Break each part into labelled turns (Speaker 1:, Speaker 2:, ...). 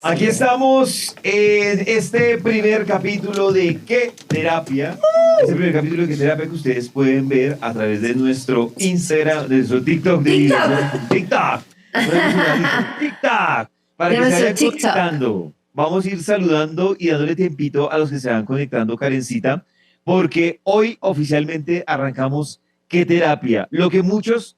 Speaker 1: Aquí estamos en este primer capítulo de ¿Qué Terapia? Este primer capítulo de ¿Qué Terapia? Que ustedes pueden ver a través de nuestro Instagram, de nuestro TikTok, TikTok, TikTok, para que se vayan conectando. Vamos a ir saludando y dándole tiempito a los que se van conectando, Karencita, porque hoy oficialmente arrancamos ¿Qué Terapia? Lo que muchas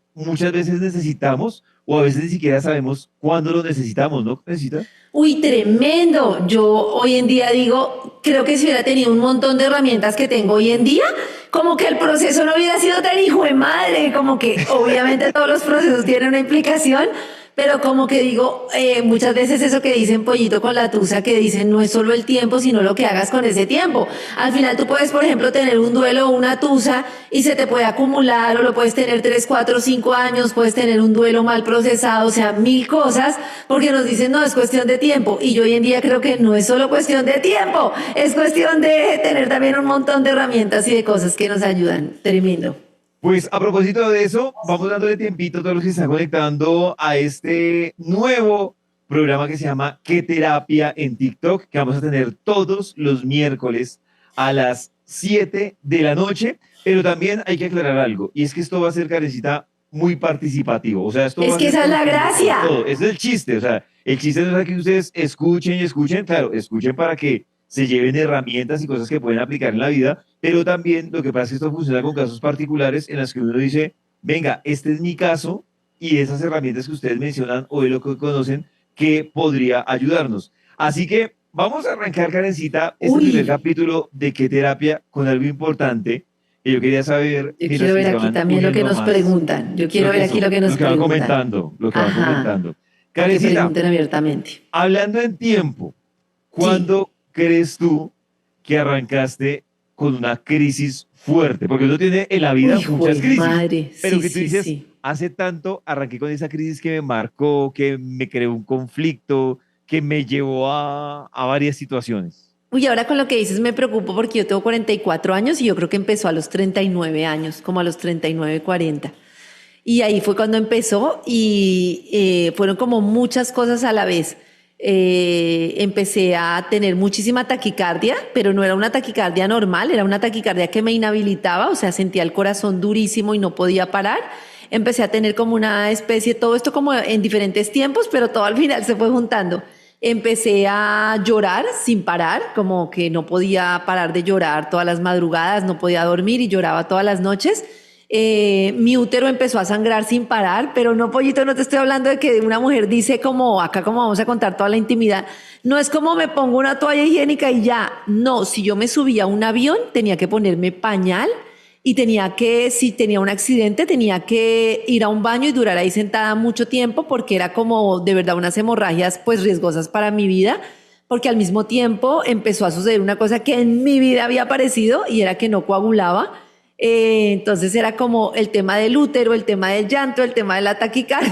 Speaker 1: veces necesitamos o a veces ni siquiera sabemos cuándo lo necesitamos, ¿no, Karencita?
Speaker 2: Uy, tremendo. Yo hoy en día digo, creo que si hubiera tenido un montón de herramientas que tengo hoy en día, como que el proceso no hubiera sido tan hijo de madre, como que obviamente todos los procesos tienen una implicación, pero como que digo, muchas veces eso que dicen pollito con la tusa, que dicen no es solo el tiempo, sino lo que hagas con ese tiempo. Al final tú puedes, por ejemplo, tener un duelo o una tusa y se te puede acumular, o lo puedes tener 3, 4, 5 años, puedes tener un duelo mal procesado, o sea, mil cosas, porque nos dicen no, es cuestión de tiempo. Y yo hoy en día creo que no es solo cuestión de tiempo, es cuestión de tener también un montón de herramientas y de cosas que nos ayudan. Tremendo.
Speaker 1: Pues a propósito de eso, vamos dándole tiempito a todos los que están conectando a este nuevo programa que se llama ¿Qué Terapia? En TikTok, que vamos a tener todos los miércoles a las 7 de la noche. Pero también hay que aclarar algo, y es que esto va a ser, Karencita, muy participativo. O sea, esto va
Speaker 2: Es
Speaker 1: a
Speaker 2: que
Speaker 1: ser
Speaker 2: esa es la gracia.
Speaker 1: todo. Ese es el chiste. O sea, el chiste no es que ustedes escuchen y escuchen, claro, escuchen para que se lleven herramientas y cosas que pueden aplicar en la vida, pero también lo que pasa es que esto funciona con casos particulares en los que uno dice, venga, este es mi caso y esas herramientas que ustedes mencionan o de lo que conocen que podría ayudarnos. Así que vamos a arrancar, Karencita, este primer
Speaker 2: Uy,
Speaker 1: capítulo de ¿Qué Terapia? Con algo importante que yo quería saber,
Speaker 2: yo
Speaker 1: mientras
Speaker 2: quiero
Speaker 1: que
Speaker 2: ver
Speaker 1: se
Speaker 2: aquí
Speaker 1: van
Speaker 2: también lo que
Speaker 1: uniendo
Speaker 2: nos
Speaker 1: más,
Speaker 2: preguntan. Yo quiero ver aquí lo que
Speaker 1: lo
Speaker 2: nos
Speaker 1: que van
Speaker 2: preguntan.
Speaker 1: comentando, lo que van
Speaker 2: Ajá,
Speaker 1: comentando.
Speaker 2: para que
Speaker 1: Karencita,
Speaker 2: pregunten abiertamente.
Speaker 1: hablando en tiempo,
Speaker 2: Sí.
Speaker 1: ¿cuándo crees tú que arrancaste con una crisis fuerte? Porque uno tiene en la vida
Speaker 2: Uy,
Speaker 1: muchas
Speaker 2: jue
Speaker 1: crisis,
Speaker 2: madre.
Speaker 1: pero
Speaker 2: Sí,
Speaker 1: que tú
Speaker 2: sí,
Speaker 1: dices,
Speaker 2: sí.
Speaker 1: hace tanto arranqué con esa crisis que me marcó, que me creó un conflicto, que me llevó a varias situaciones.
Speaker 2: Uy, ahora con lo que dices me preocupo porque yo tengo 44 años y yo creo que empezó a los 39 años, como a los 39, 40. Y ahí fue cuando empezó y fueron como muchas cosas a la vez. Empecé a tener muchísima taquicardia, pero no era una taquicardia normal, era una taquicardia que me inhabilitaba, o sea, sentía el corazón durísimo y no podía parar. Empecé a tener como una especie, todo esto como en diferentes tiempos, pero todo al final se fue juntando. Empecé a llorar sin parar, como que no podía parar de llorar todas las madrugadas, no podía dormir y lloraba todas las noches. Mi útero empezó a sangrar sin parar, pero no, pollito, no te estoy hablando de que una mujer dice como, acá como vamos a contar toda la intimidad, no es como me pongo una toalla higiénica y ya, no, si yo me subía a un avión tenía que ponerme pañal y tenía que, si tenía un accidente, tenía que ir a un baño y durar ahí sentada mucho tiempo porque era como de verdad unas hemorragias pues riesgosas para mi vida, porque al mismo tiempo empezó a suceder una cosa que en mi vida había aparecido y era que no coagulaba. Entonces era como el tema del útero, el tema del llanto, el tema de la taquicardia.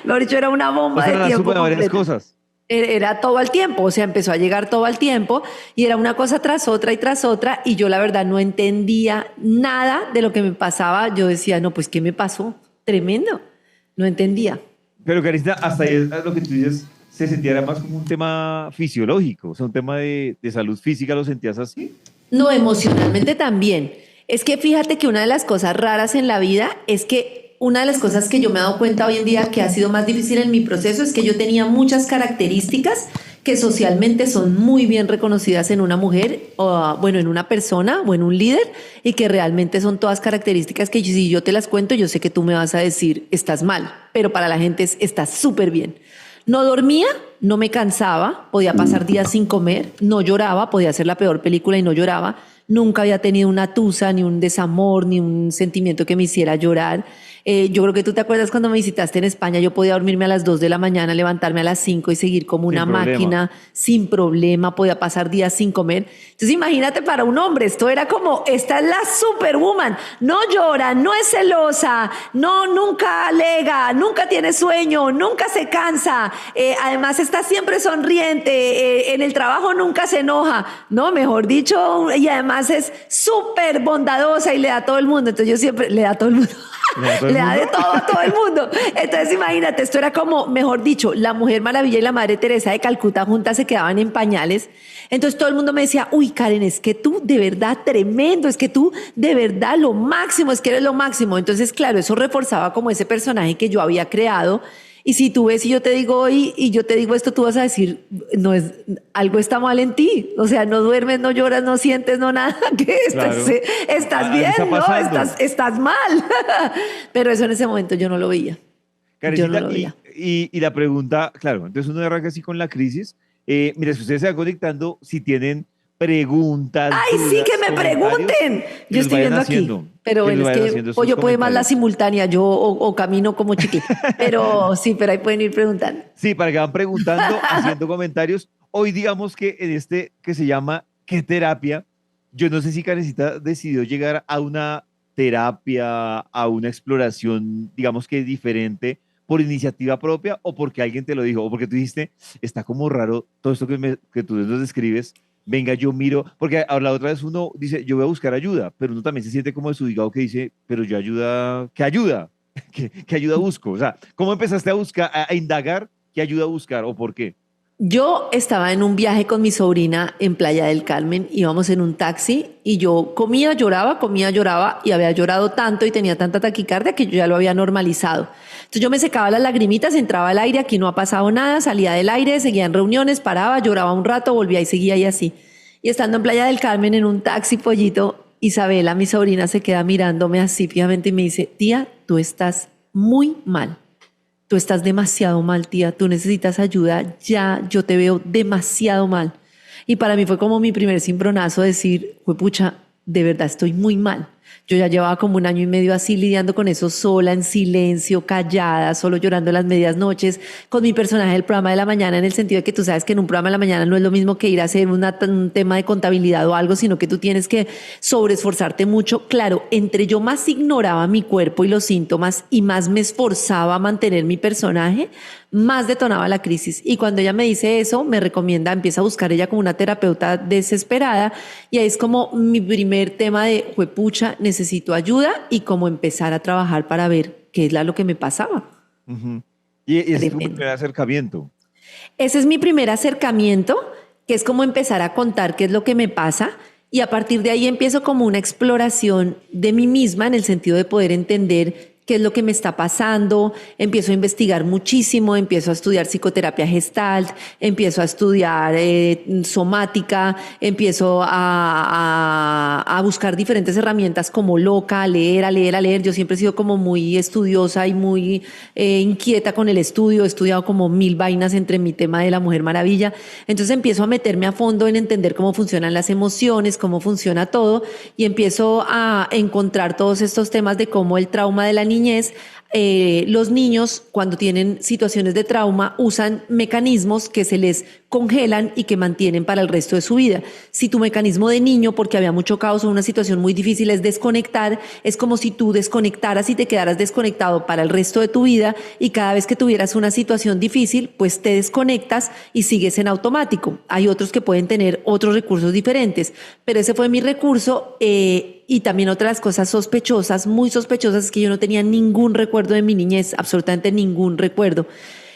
Speaker 2: Mejor dicho, era una
Speaker 1: O
Speaker 2: bomba
Speaker 1: sea,
Speaker 2: de
Speaker 1: la suma
Speaker 2: tiempo
Speaker 1: de varias
Speaker 2: completa.
Speaker 1: cosas.
Speaker 2: Era todo al tiempo, o sea, empezó a llegar todo al tiempo y era una cosa tras otra y tras otra y yo la verdad no entendía nada de lo que me pasaba. Yo decía, no, pues, ¿qué me pasó? Tremendo. No entendía.
Speaker 1: Pero, Karencita, hasta ahí es lo que tú dices, se sentía era más como un tema fisiológico, o sea, un tema de salud física, ¿lo sentías así?
Speaker 2: No, emocionalmente también. Es que fíjate que una de las cosas raras en la vida es que una de las cosas que yo me he dado cuenta hoy en día que ha sido más difícil en mi proceso es que yo tenía muchas características que socialmente son muy bien reconocidas en una mujer, o bueno, en una persona o en un líder, y que realmente son todas características que si yo te las cuento, yo sé que tú me vas a decir, estás mal, pero para la gente estás súper bien. No dormía, no me cansaba, podía pasar días sin comer, no lloraba, podía hacer la peor película y no lloraba. Nunca había tenido una tusa, ni un desamor, ni un sentimiento que me hiciera llorar. Yo creo que tú te acuerdas cuando me visitaste en España, yo podía dormirme a las 2 de la mañana, levantarme a las 5 y seguir como
Speaker 1: Sin
Speaker 2: una
Speaker 1: problema.
Speaker 2: máquina, sin problema, podía pasar días sin comer. Entonces imagínate para un hombre, esto era como, esta es la superwoman, no llora, no es celosa, no, nunca alega, nunca tiene sueño, nunca se cansa, además está siempre sonriente, en el trabajo nunca se enoja, no, mejor dicho, y además es súper bondadosa y le da a todo el mundo, entonces yo siempre le da a todo el mundo.
Speaker 1: ¿Le da a todo el
Speaker 2: Le da
Speaker 1: mundo?
Speaker 2: de todo a todo el mundo. Entonces, imagínate, esto era como, mejor dicho, la Mujer Maravilla y la Madre Teresa de Calcuta juntas se quedaban en pañales. Entonces todo el mundo me decía, uy, Karen, es que tú de verdad tremendo, es que tú de verdad lo máximo, es que eres lo máximo. Entonces, claro, eso reforzaba como ese personaje que yo había creado. Y si tú ves y yo te digo hoy y yo te digo esto, tú vas a decir, no es, algo está mal en ti. O sea, no duermes, no lloras, no sientes, no nada. ¿Qué?
Speaker 1: Claro.
Speaker 2: Estás
Speaker 1: Algo
Speaker 2: bien,
Speaker 1: está
Speaker 2: ¿no?
Speaker 1: pasando.
Speaker 2: Estás mal. Pero eso en ese momento yo no lo veía. Yo no
Speaker 1: Karencita,
Speaker 2: lo veía.
Speaker 1: y la pregunta, claro, entonces uno arranca así con la crisis. Mira, si ustedes se van conectando, si tienen preguntas,
Speaker 2: Ay, sí, que
Speaker 1: dudas,
Speaker 2: me
Speaker 1: comentarios,
Speaker 2: pregunten.
Speaker 1: que
Speaker 2: Yo
Speaker 1: los
Speaker 2: estoy
Speaker 1: vayan
Speaker 2: viendo aquí.
Speaker 1: haciendo,
Speaker 2: Pero
Speaker 1: que
Speaker 2: bueno,
Speaker 1: los
Speaker 2: es
Speaker 1: vayan
Speaker 2: que
Speaker 1: haciendo sus
Speaker 2: Pollo puede más la
Speaker 1: comentarios.
Speaker 2: simultánea, yo o camino como chiquito. Pero sí, pero ahí pueden ir preguntando.
Speaker 1: Sí, para que van preguntando, haciendo comentarios. Hoy digamos que en este que se llama ¿Qué terapia? Yo no sé si Karencita decidió llegar a una terapia, a una exploración, digamos que diferente por iniciativa propia o porque alguien te lo dijo o porque tú dijiste, está como raro todo esto que tú nos describes. Venga, yo miro, porque ahora la otra vez uno dice, yo voy a buscar ayuda, pero uno también se siente como desubicado que dice, pero yo ayuda, ¿qué ayuda? ¿Qué ayuda busco? O sea, ¿cómo empezaste a buscar, a indagar qué ayuda a buscar o por qué?
Speaker 2: Yo estaba en un viaje con mi sobrina en Playa del Carmen, íbamos en un taxi y yo comía, lloraba y había llorado tanto y tenía tanta taquicardia que yo ya lo había normalizado. Entonces yo me secaba las lagrimitas, entraba al aire, aquí no ha pasado nada, salía del aire, seguía en reuniones, paraba, lloraba un rato, volvía y seguía y así. Y estando en Playa del Carmen en un taxi, Pollito, Isabela, mi sobrina, se queda mirándome así fijamente y me dice, tía, tú estás muy mal. Tú estás demasiado mal, tía, tú necesitas ayuda, ya, yo te veo demasiado mal. Y para mí fue como mi primer cimbronazo decir, pucha, de verdad estoy muy mal. Yo ya llevaba como un año y medio así lidiando con eso sola, en silencio, callada, solo llorando las medias noches, con mi personaje del programa de la mañana, en el sentido de que tú sabes que en un programa de la mañana no es lo mismo que ir a hacer un tema de contabilidad o algo, sino que tú tienes que sobreesforzarte mucho. Claro, entre yo más ignoraba mi cuerpo y los síntomas y más me esforzaba a mantener mi personaje, más detonaba la crisis. Y cuando ella me dice eso, me recomienda, empieza a buscar ella como una terapeuta desesperada y ahí es como mi primer tema de, juepucha, necesito ayuda y cómo empezar a trabajar para ver qué es lo que me pasaba.
Speaker 1: Ujú. Y ese es tu
Speaker 2: Tremendo.
Speaker 1: primer acercamiento.
Speaker 2: Ese es mi primer acercamiento, que es como empezar a contar qué es lo que me pasa y a partir de ahí empiezo como una exploración de mí misma en el sentido de poder entender qué es lo que me está pasando, empiezo a investigar muchísimo, empiezo a estudiar psicoterapia gestalt, empiezo a estudiar somática, empiezo a buscar diferentes herramientas como loca, a leer, a leer, a leer. Yo siempre he sido como muy estudiosa y muy inquieta con el estudio, he estudiado como 1000 vainas entre mi tema de la Mujer Maravilla. Entonces empiezo a meterme a fondo en entender cómo funcionan las emociones, cómo funciona todo y empiezo a encontrar todos estos temas de cómo el trauma de la niñez, los niños cuando tienen situaciones de trauma usan mecanismos que se les congelan y que mantienen para el resto de su vida. Si tu mecanismo de niño, porque había mucho caos o una situación muy difícil, es desconectar, es como si tú desconectaras y te quedaras desconectado para el resto de tu vida y cada vez que tuvieras una situación difícil, pues te desconectas y sigues en automático. Hay otros que pueden tener otros recursos diferentes, pero ese fue mi recurso. Y también otras cosas sospechosas, muy sospechosas, es que yo no tenía ningún recuerdo de mi niñez, absolutamente ningún recuerdo.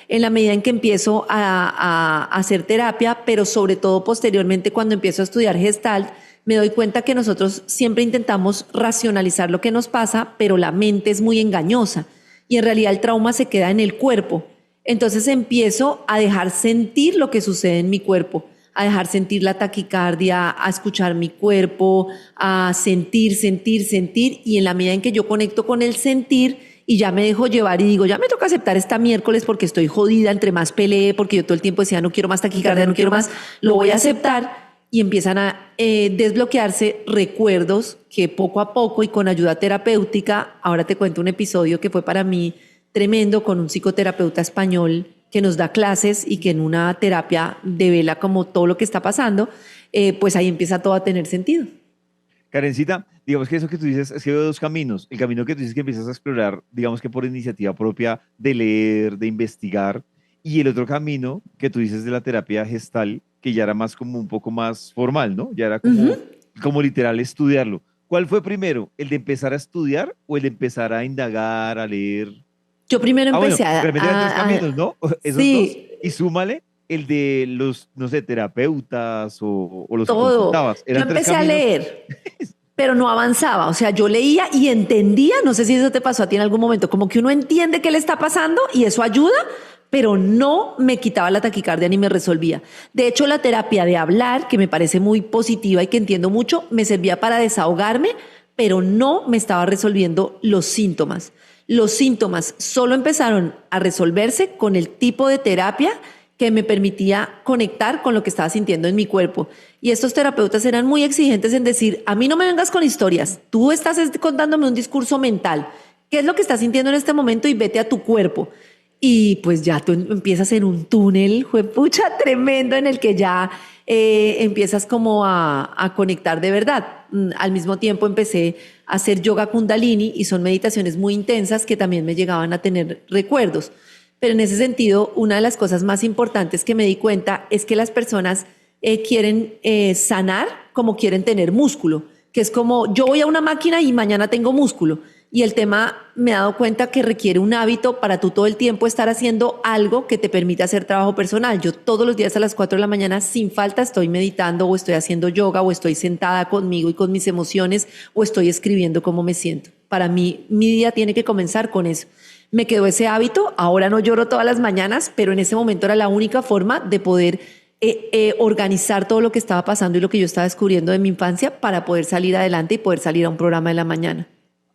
Speaker 2: En la medida en que empiezo a hacer terapia, pero sobre todo posteriormente cuando empiezo a estudiar Gestalt, me doy cuenta que nosotros siempre intentamos racionalizar lo que nos pasa, pero la mente es muy engañosa y en realidad el trauma se queda en el cuerpo. Entonces empiezo a dejar sentir lo que sucede en mi cuerpo, a dejar sentir la taquicardia, a escuchar mi cuerpo, a sentir, sentir, sentir. Y en la medida en que yo conecto con el sentir y ya me dejo llevar y digo, ya me toca aceptar esta miércoles porque estoy jodida, entre más peleé, porque yo todo el tiempo decía, no quiero más taquicardia, no quiero más, lo voy a aceptar. Y empiezan a desbloquearse recuerdos que poco a poco y con ayuda terapéutica, ahora te cuento un episodio que fue para mí tremendo con un psicoterapeuta español que nos da clases y que en una terapia devela como todo lo que está pasando, pues ahí empieza todo a tener sentido.
Speaker 1: Karencita, digamos que eso que tú dices es que veo dos caminos. El camino que tú dices que empiezas a explorar, digamos que por iniciativa propia, de leer, de investigar, y el otro camino que tú dices de la terapia gestal, que ya era más como un poco más formal, ¿no? Ya era
Speaker 2: Uh -huh.
Speaker 1: como literal estudiarlo. ¿Cuál fue primero? ¿El de empezar a estudiar o el de empezar a indagar, a leer?
Speaker 2: Yo primero
Speaker 1: Ah, bueno,
Speaker 2: empecé
Speaker 1: realmente eran tres caminos, ¿no? Esos dos.
Speaker 2: sí,
Speaker 1: Y súmale el de los, no sé, terapeutas o los que
Speaker 2: todo.
Speaker 1: consultabas.
Speaker 2: Yo
Speaker 1: Eran tres
Speaker 2: empecé a
Speaker 1: caminos.
Speaker 2: leer, pero no avanzaba. O sea, yo leía y entendía, no sé si eso te pasó a ti en algún momento, como que uno entiende qué le está pasando y eso ayuda, pero no me quitaba la taquicardia ni me resolvía. De hecho, la terapia de hablar, que me parece muy positiva y que entiendo mucho, me servía para desahogarme, pero no me estaba resolviendo los síntomas. Los síntomas solo empezaron a resolverse con el tipo de terapia que me permitía conectar con lo que estaba sintiendo en mi cuerpo. Y estos terapeutas eran muy exigentes en decir, a mí no me vengas con historias, tú estás contándome un discurso mental, qué es lo que estás sintiendo en este momento y vete a tu cuerpo. Y pues ya tú empiezas en un túnel, juepucha, tremendo, en el que ya empiezas como a conectar de verdad. Al mismo tiempo empecé a hacer yoga kundalini y son meditaciones muy intensas que también me llegaban a tener recuerdos. Pero en ese sentido, una de las cosas más importantes que me di cuenta es que las personas quieren sanar como quieren tener músculo, que es como yo voy a una máquina y mañana tengo músculo. Y el tema me he dado cuenta que requiere un hábito para tú todo el tiempo estar haciendo algo que te permita hacer trabajo personal. Yo todos los días a las 4 de la mañana sin falta estoy meditando o estoy haciendo yoga o estoy sentada conmigo y con mis emociones o estoy escribiendo cómo me siento. Para mí, mi día tiene que comenzar con eso. Me quedó ese hábito, ahora no lloro todas las mañanas, pero en ese momento era la única forma de poder organizar todo lo que estaba pasando y lo que yo estaba descubriendo de mi infancia para poder salir adelante y poder salir a un programa de la mañana.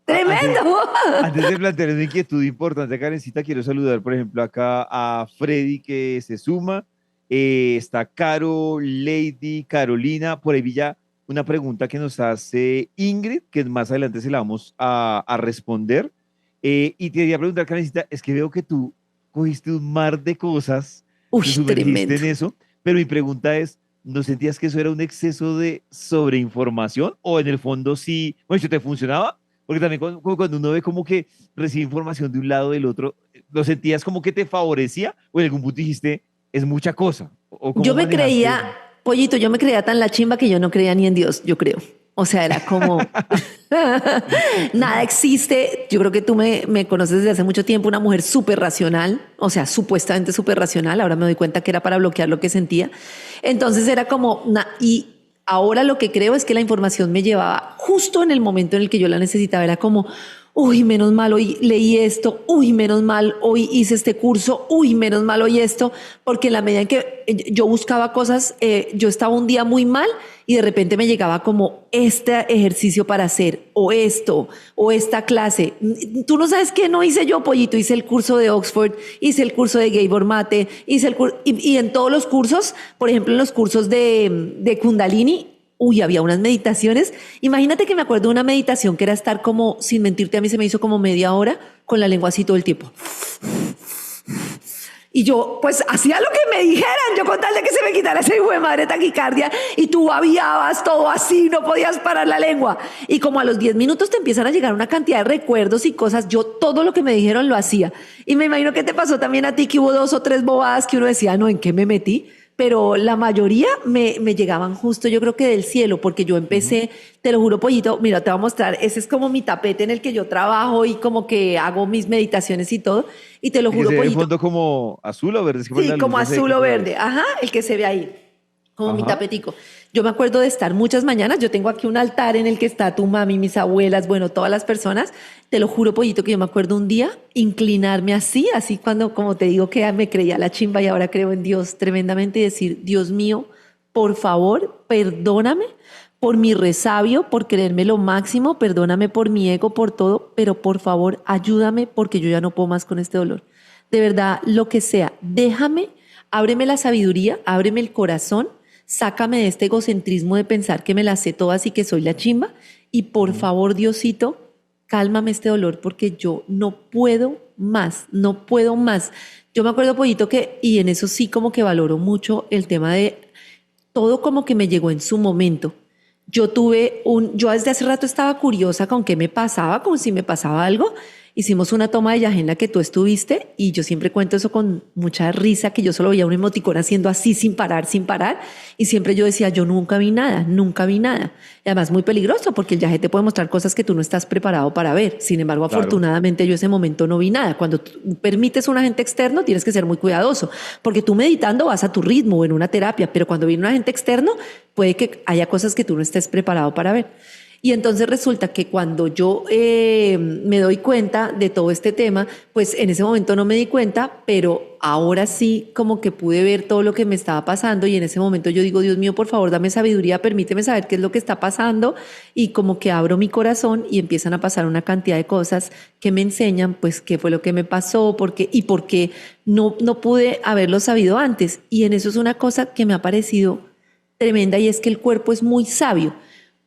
Speaker 1: Antes,
Speaker 2: ¡Tremendo!
Speaker 1: antes de plantear una inquietud importante, Karencita, quiero saludar, por ejemplo, acá a Freddy que se suma. Está Caro, Lady, Carolina. Por ahí vi ya una pregunta que nos hace Ingrid, que más adelante se la vamos a responder. Y te quería preguntar, Karencita, es que veo que tú cogiste un mar de cosas,
Speaker 2: Uy,
Speaker 1: te sumergiste
Speaker 2: tremendo.
Speaker 1: en eso, pero mi pregunta es, ¿no sentías que eso era un exceso de sobreinformación? ¿O en el fondo sí, bueno, si te funcionaba? Porque también cuando uno ve como que recibe información de un lado del otro, ¿lo sentías como que te favorecía o en algún punto dijiste, es mucha cosa? ¿O
Speaker 2: Yo
Speaker 1: cómo
Speaker 2: me
Speaker 1: manejaste
Speaker 2: creía,
Speaker 1: eso?
Speaker 2: pollito, yo me creía tan la chimba que yo no creía ni en Dios, yo creo. O sea, era como, nada existe. Yo creo que tú me conoces desde hace mucho tiempo, una mujer súper racional, o sea, supuestamente súper racional. Ahora me doy cuenta que era para bloquear lo que sentía. Entonces era como, y ahora lo que creo es que la información me llevaba justo en el momento en el que yo la necesitaba. Era como, uy, menos mal hoy leí esto, uy, menos mal hoy hice este curso, uy, menos mal hoy esto, porque en la medida en que yo buscaba cosas, yo estaba un día muy mal y de repente me llegaba como este ejercicio para hacer, o esto, o esta clase. Tú no sabes qué no hice yo, pollito, hice el curso de Oxford, hice el curso de Gabor Mate, hice el curso, y en todos los cursos, por ejemplo, en los cursos de Kundalini, uy, había unas meditaciones. Imagínate que me acuerdo de una meditación que era estar como, sin mentirte, a mí se me hizo como media hora con la lengua así todo el tiempo. Y yo, pues, hacía lo que me dijeran, yo con tal de que se me quitara ese hijo de madre taquicardia, y tú babiabas todo así, no podías parar la lengua. Y como a los 10 minutos te empiezan a llegar una cantidad de recuerdos y cosas, yo todo lo que me dijeron lo hacía. Y me imagino que te pasó también a ti, que hubo 2 o 3 bobadas que uno decía, no, ¿en qué me metí? Pero la mayoría me llegaban justo, yo creo que del cielo, porque yo
Speaker 1: Ujú.
Speaker 2: empecé, te lo juro, pollito, mira, te voy a mostrar, ese es como mi tapete en el que yo trabajo y como que hago mis meditaciones y todo, y te lo
Speaker 1: ¿Y que
Speaker 2: juro,
Speaker 1: se ve en
Speaker 2: pollito,
Speaker 1: fondo como azul o verde? Es que por
Speaker 2: sí,
Speaker 1: la luz
Speaker 2: como
Speaker 1: no sé
Speaker 2: azul
Speaker 1: qué
Speaker 2: o
Speaker 1: color
Speaker 2: verde,
Speaker 1: es.
Speaker 2: ajá, el que se ve ahí, como mi
Speaker 1: Ajá.
Speaker 2: tapetico. Yo me acuerdo de estar muchas mañanas, yo tengo aquí un altar en el que está tu mami, mis abuelas, bueno, todas las personas. Te lo juro, pollito, que yo me acuerdo un día inclinarme así, así cuando, como te digo, que me creía la chimba y ahora creo en Dios tremendamente y decir, Dios mío, por favor, perdóname por mi resabio, por creerme lo máximo, perdóname por mi ego, por todo, pero por favor, ayúdame porque yo ya no puedo más con este dolor. De verdad, lo que sea, déjame, ábreme la sabiduría, ábreme el corazón, sácame de este egocentrismo de pensar que me las sé todas y que soy la chimba. Y por
Speaker 1: Ujú.
Speaker 2: favor, Diosito, cálmame este dolor porque yo no puedo más, no puedo más. Yo me acuerdo, Pollito, que, y en eso sí como que valoro mucho el tema de todo como que me llegó en su momento. Yo desde hace rato estaba curiosa con qué me pasaba, como si me pasaba algo, hicimos una toma de yagé en la que tú estuviste y yo siempre cuento eso con mucha risa, que yo solo veía un emoticón haciendo así sin parar, y siempre yo decía, yo nunca vi nada, nunca vi nada. Y además muy peligroso porque el yagé te puede mostrar cosas que tú no estás preparado para ver. Sin embargo,
Speaker 1: Claro.
Speaker 2: afortunadamente yo ese momento no vi nada. Cuando tú permites a un agente externo tienes que ser muy cuidadoso porque tú meditando vas a tu ritmo o en una terapia, pero cuando viene un agente externo puede que haya cosas que tú no estés preparado para ver. Y entonces resulta que cuando yo me doy cuenta de todo este tema, pues en ese momento no me di cuenta, pero ahora sí como que pude ver todo lo que me estaba pasando y en ese momento yo digo, Dios mío, por favor, dame sabiduría, permíteme saber qué es lo que está pasando y como que abro mi corazón y empiezan a pasar una cantidad de cosas que me enseñan pues qué fue lo que me pasó y por qué no pude haberlo sabido antes. Y en eso es una cosa que me ha parecido tremenda y es que el cuerpo es muy sabio.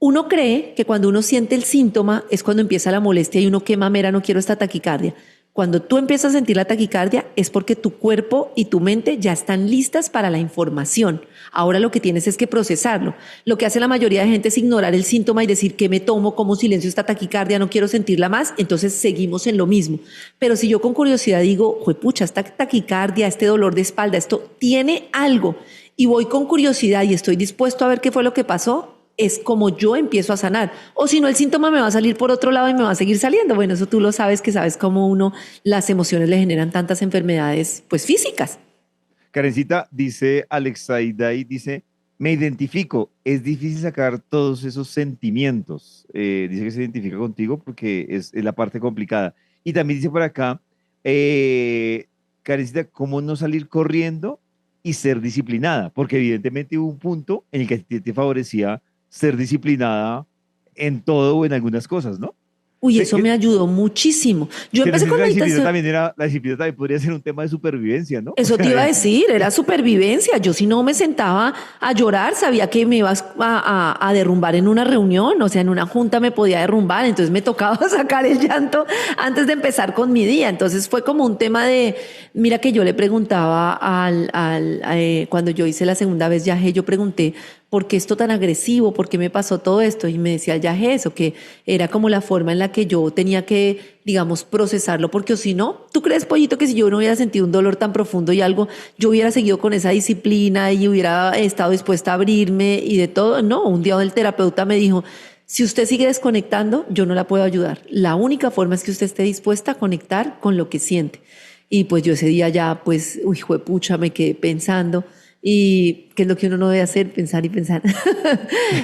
Speaker 2: Uno cree que cuando uno siente el síntoma es cuando empieza la molestia y uno qué mamera, no quiero esta taquicardia. Cuando tú empiezas a sentir la taquicardia es porque tu cuerpo y tu mente ya están listas para la información. Ahora lo que tienes es que procesarlo. Lo que hace la mayoría de gente es ignorar el síntoma y decir que me tomo, como silencio esta taquicardia, no quiero sentirla más, entonces seguimos en lo mismo. Pero si yo con curiosidad digo, juepucha, esta taquicardia, este dolor de espalda, esto tiene algo, y voy con curiosidad y estoy dispuesto a ver qué fue lo que pasó, es como yo empiezo a sanar. O si no, el síntoma me va a salir por otro lado y me va a seguir saliendo. Bueno, eso tú lo sabes, que sabes cómo uno, las emociones le generan tantas enfermedades, pues físicas.
Speaker 1: Karencita, dice Alexaida, dice, me identifico, es difícil sacar todos esos sentimientos. Dice que se identifica contigo porque es la parte complicada. Y también dice por acá, Karencita, ¿cómo no salir corriendo y ser disciplinada? Porque evidentemente hubo un punto en el que te favorecía ser disciplinada en todo o en algunas cosas, ¿no?
Speaker 2: Uy,
Speaker 1: Sé
Speaker 2: eso me
Speaker 1: que,
Speaker 2: ayudó muchísimo. Yo
Speaker 1: que no
Speaker 2: empecé
Speaker 1: sé si
Speaker 2: con meditación.
Speaker 1: la disciplina también podría ser un tema de supervivencia, ¿no? O
Speaker 2: Eso te
Speaker 1: sea,
Speaker 2: iba a decir, era supervivencia. Yo si no me sentaba a llorar, sabía que me ibas a derrumbar en una reunión, o sea, en una junta me podía derrumbar, entonces me tocaba sacar el llanto antes de empezar con mi día. Entonces fue como un tema de, mira que yo le preguntaba cuando yo hice la segunda vez viaje, yo pregunté, ¿por qué esto tan agresivo? ¿Por qué me pasó todo esto? Y me decía el viaje eso, que era como la forma en la que yo tenía que, digamos, procesarlo, porque o si no, ¿tú crees, Pollito, que si yo no hubiera sentido un dolor tan profundo y algo, yo hubiera seguido con esa disciplina y hubiera estado dispuesta a abrirme y de todo? No, un día el terapeuta me dijo, si usted sigue desconectando, yo no la puedo ayudar. La única forma es que usted esté dispuesta a conectar con lo que siente. Y pues yo ese día ya, pues, uy, juepucha, me quedé pensando. Y qué es lo que uno no debe hacer, pensar y pensar.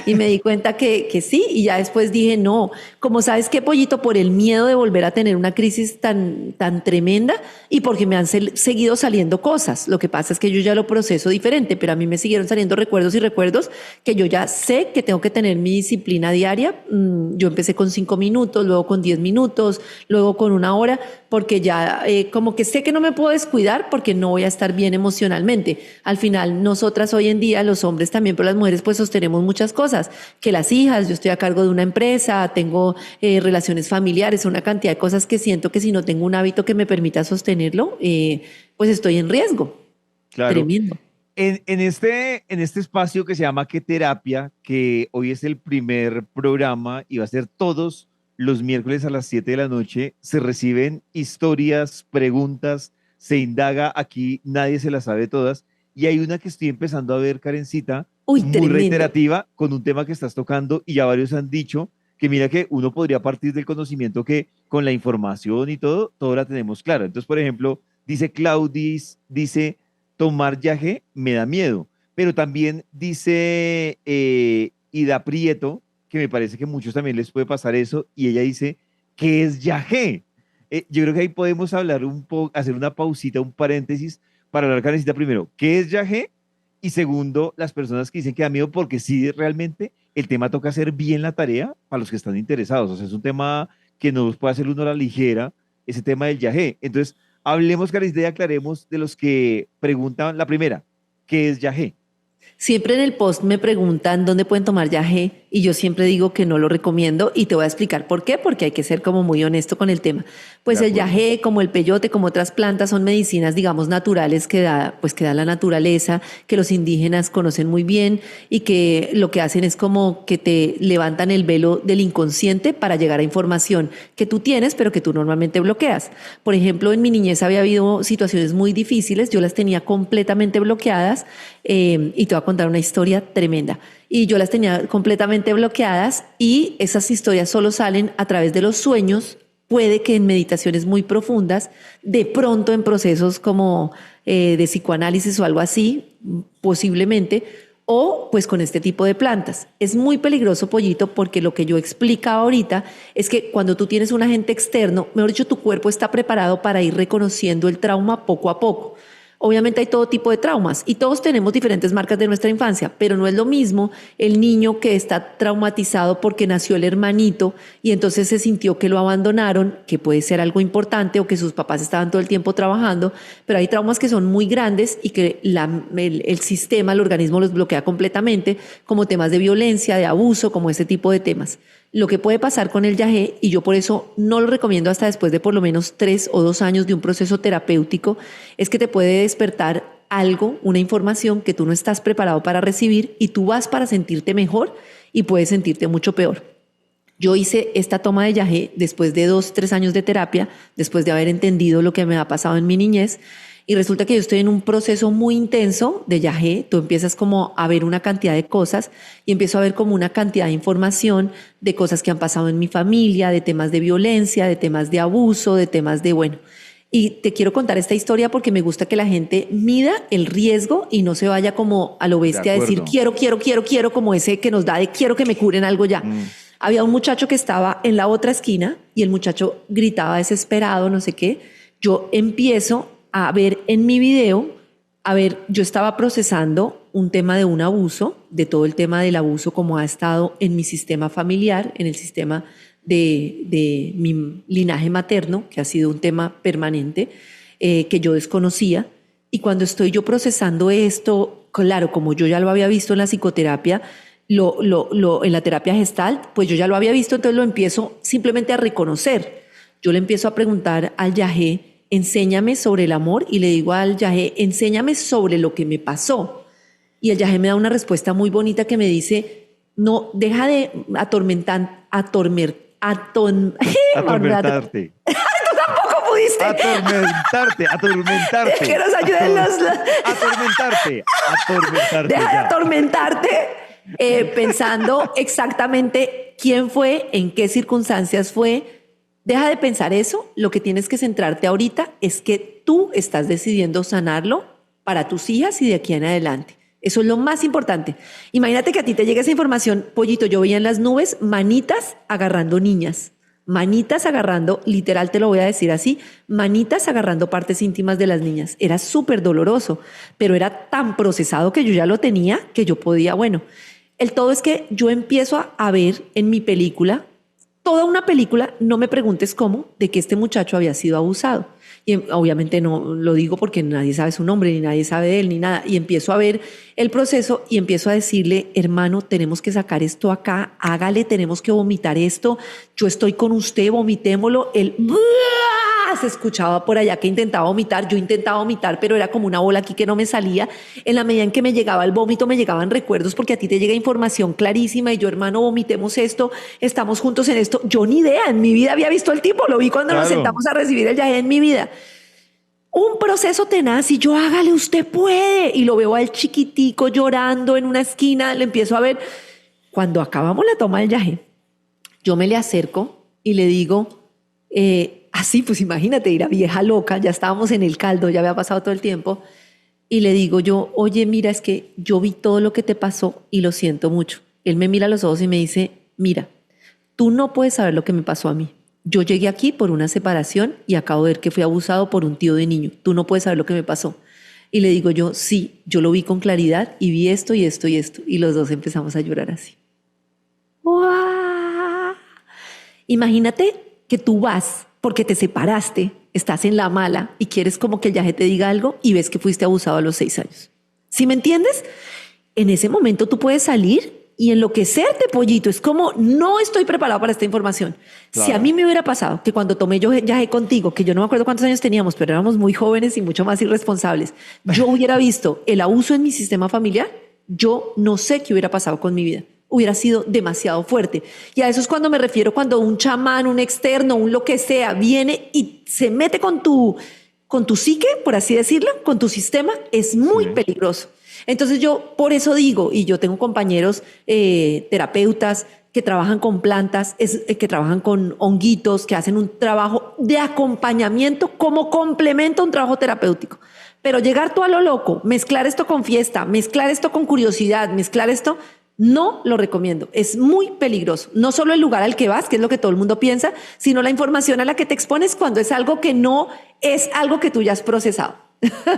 Speaker 2: Y me di cuenta que sí, y ya después dije, no, como sabes qué, Pollito, por el miedo de volver a tener una crisis tan tremenda y porque me han seguido saliendo cosas. Lo que pasa es que yo ya lo proceso diferente, pero a mí me siguieron saliendo recuerdos y recuerdos que yo ya sé que tengo que tener mi disciplina diaria. Yo empecé con 5 minutos, luego con 10 minutos, luego con 1 hora, porque ya como que sé que no me puedo descuidar porque no voy a estar bien emocionalmente. Al final, nosotras hoy en día, los hombres también, pero las mujeres, pues sostenemos muchas cosas, que las hijas, yo estoy a cargo de una empresa, tengo relaciones familiares, una cantidad de cosas que siento que si no tengo un hábito que me permita sostenerlo, pues estoy en riesgo.
Speaker 1: claro.
Speaker 2: Tremendo.
Speaker 1: En este espacio que se llama ¿Qué terapia? Que hoy es el primer programa y va a ser todos los miércoles a las 7 de la noche, se reciben historias, preguntas, se indaga, aquí nadie se las sabe todas, y hay una que estoy empezando a ver, Karencita,
Speaker 2: Uy,
Speaker 1: muy
Speaker 2: tremendo.
Speaker 1: reiterativa con un tema que estás tocando y ya varios han dicho que mira que uno podría partir del conocimiento que con la información y todo la tenemos clara. Entonces, por ejemplo, dice Claudis, dice tomar yaje me da miedo, pero también dice Ida Prieto, que me parece que a muchos también les puede pasar eso, y ella dice, ¿qué es yaje? Yo creo que ahí podemos hablar un poco, hacer una pausita, un paréntesis, para hablar, Karencita, primero, ¿qué es yaje? Y segundo, las personas que dicen que da miedo, porque sí, realmente el tema toca hacer bien la tarea para los que están interesados. O sea, es un tema que no puede hacer uno a la ligera, ese tema del yaje. Entonces, hablemos, Karencita, y aclaremos de los que preguntan la primera, ¿qué es yaje?
Speaker 2: Siempre en el post me preguntan dónde pueden tomar yagé Y yo siempre digo que no lo recomiendo y te voy a explicar por qué, porque hay que ser como muy honesto con el tema. Pues
Speaker 1: De
Speaker 2: el
Speaker 1: acuerdo.
Speaker 2: yagé, como el peyote, como otras plantas, son medicinas, digamos, naturales que da la naturaleza, que los indígenas conocen muy bien y que lo que hacen es como que te levantan el velo del inconsciente para llegar a información que tú tienes, pero que tú normalmente bloqueas. Por ejemplo, en mi niñez había habido situaciones muy difíciles, yo las tenía completamente bloqueadas y te voy a contar una historia tremenda. Y yo las tenía completamente bloqueadas y esas historias solo salen a través de los sueños, puede que en meditaciones muy profundas, de pronto en procesos como de psicoanálisis o algo así, posiblemente, o pues con este tipo de plantas. Es muy peligroso, Pollito, porque lo que yo explicaba ahorita es que cuando tú tienes un agente externo, mejor dicho, tu cuerpo está preparado para ir reconociendo el trauma poco a poco. Obviamente hay todo tipo de traumas y todos tenemos diferentes marcas de nuestra infancia, pero no es lo mismo el niño que está traumatizado porque nació el hermanito y entonces se sintió que lo abandonaron, que puede ser algo importante, o que sus papás estaban todo el tiempo trabajando, pero hay traumas que son muy grandes y que el sistema, el organismo los bloquea completamente, como temas de violencia, de abuso, como ese tipo de temas. Lo que puede pasar con el yagé, y yo por eso no lo recomiendo hasta después de por lo menos 3 o 2 años de un proceso terapéutico, es que te puede despertar algo, una información que tú no estás preparado para recibir y tú vas para sentirte mejor y puedes sentirte mucho peor. Yo hice esta toma de yagé después de 2, 3 años de terapia, después de haber entendido lo que me ha pasado en mi niñez. Y resulta que yo estoy en un proceso muy intenso de yagé. Tú empiezas como a ver una cantidad de cosas y empiezo a ver como una cantidad de información de cosas que han pasado en mi familia, de temas de violencia, de temas de abuso, de temas de, bueno. Y te quiero contar esta historia porque me gusta que la gente mida el riesgo y no se vaya como a lo
Speaker 1: De
Speaker 2: bestia a decir
Speaker 1: acuerdo.
Speaker 2: quiero, como ese que nos da de quiero que me curen algo ya. Había un muchacho que estaba en la otra esquina y el muchacho gritaba desesperado, no sé qué. Yo empiezo a ver en mi video, a ver, yo estaba procesando un tema de un abuso, de todo el tema del abuso como ha estado en mi sistema familiar, en el sistema de mi linaje materno, que ha sido un tema permanente, que yo desconocía. Y cuando estoy yo procesando esto, claro, como yo ya lo había visto en la psicoterapia, en la terapia Gestalt, pues yo ya lo había visto, entonces lo empiezo simplemente a reconocer. Yo le empiezo a preguntar al yagé, enséñame sobre el amor, y le digo al yagé, enséñame sobre lo que me pasó. Y el yagé me da una respuesta muy bonita que me dice, no, deja de
Speaker 1: Atormentarte.
Speaker 2: tampoco pudiste.
Speaker 1: Atormentarte.
Speaker 2: Que nos ayuden
Speaker 1: Atormentarte
Speaker 2: deja de
Speaker 1: ya.
Speaker 2: atormentarte, pensando exactamente quién fue, en qué circunstancias fue. Deja de pensar eso. Lo que tienes que centrarte ahorita es que tú estás decidiendo sanarlo para tus hijas y de aquí en adelante. Eso es lo más importante. Imagínate que a ti te llega esa información, Pollito. Yo veía en las nubes manitas agarrando niñas, manitas agarrando, literal te lo voy a decir así, manitas agarrando partes íntimas de las niñas. Era súper doloroso, pero era tan procesado que yo ya lo tenía, que yo podía, bueno, el todo es que yo empiezo a ver en mi película, toda una película, no me preguntes cómo, de que este muchacho había sido abusado. Y obviamente no lo digo porque nadie sabe su nombre, ni nadie sabe de él, ni nada. Y empiezo a ver el proceso y empiezo a decirle, hermano, tenemos que sacar esto acá, hágale, tenemos que vomitar esto, yo estoy con usted, vomitémoslo. Él se escuchaba por allá que intentaba vomitar, yo intentaba vomitar, pero era como una bola aquí que no me salía. En la medida en que me llegaba el vómito, me llegaban recuerdos, porque a ti te llega información clarísima y yo, hermano, vomitemos esto, estamos juntos en esto. Yo ni idea, en mi vida había visto al tipo, lo vi cuando nos
Speaker 1: Claro.
Speaker 2: sentamos a recibir el yagé en mi vida. Un proceso tenaz y yo, hágale, usted puede. Y lo veo al chiquitico llorando en una esquina, le empiezo a ver. Cuando acabamos la toma del yagé, yo me le acerco y le digo, así, pues imagínate, ir a vieja loca, ya estábamos en el caldo, ya había pasado todo el tiempo, y le digo yo, oye, mira, es que yo vi todo lo que te pasó y lo siento mucho. Él me mira a los ojos y me dice, mira, tú no puedes saber lo que me pasó a mí. Yo llegué aquí por una separación y acabo de ver que fui abusado por un tío de niño. Tú no puedes saber lo que me pasó. Y le digo yo, sí, yo lo vi con claridad y vi esto y esto y esto. Y los dos empezamos a llorar así. ¡Wow! Imagínate que tú vas porque te separaste, estás en la mala y quieres como que el yagé te diga algo y ves que fuiste abusado a los 6 años. ¿Sí me entiendes? En ese momento tú puedes salir y enloquecerte, Pollito. Es como, no estoy preparado para esta información. Si a
Speaker 1: Claro.
Speaker 2: mí me hubiera pasado que cuando tomé yo viaje contigo, que yo no me acuerdo cuántos años teníamos, pero éramos muy jóvenes y mucho más irresponsables, yo hubiera visto el abuso en mi sistema familiar, yo no sé qué hubiera pasado con mi vida. Hubiera sido demasiado fuerte. Y a eso es cuando me refiero, cuando un chamán, un externo, un lo que sea, viene y se mete con tu psique, por así decirlo, con tu sistema, es muy
Speaker 1: Sí.
Speaker 2: peligroso. Entonces yo por eso digo, y yo tengo compañeros terapeutas que trabajan con plantas, que trabajan con honguitos, que hacen un trabajo de acompañamiento como complemento a un trabajo terapéutico. Pero llegar tú a lo loco, mezclar esto con fiesta, mezclar esto con curiosidad, mezclar esto, no lo recomiendo. Es muy peligroso. No solo el lugar al que vas, que es lo que todo el mundo piensa, sino la información a la que te expones cuando es algo que no es algo que tú ya has procesado.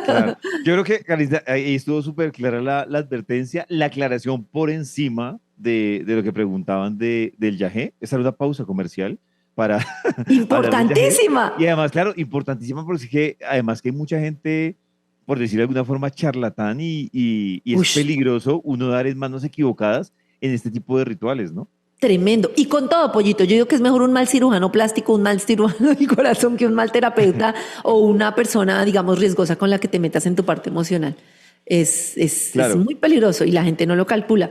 Speaker 1: Claro. Yo creo que, Carlita, ahí estuvo súper clara la advertencia, la aclaración por encima de lo que preguntaban del yagé. Esa era una pausa comercial para hablar del yagé.
Speaker 2: Importantísima.
Speaker 1: Y además, claro, importantísima porque es que además que hay mucha gente, por decirlo de alguna forma, charlatán y es
Speaker 2: Ush.
Speaker 1: peligroso uno dar en manos equivocadas en este tipo de rituales, ¿no?
Speaker 2: Tremendo. Y con todo, Pollito, yo digo que es mejor un mal cirujano plástico, un mal cirujano del corazón que un mal terapeuta o una persona, digamos, riesgosa con la que te metas en tu parte emocional. Es
Speaker 1: Claro.
Speaker 2: muy peligroso y la gente no lo calcula.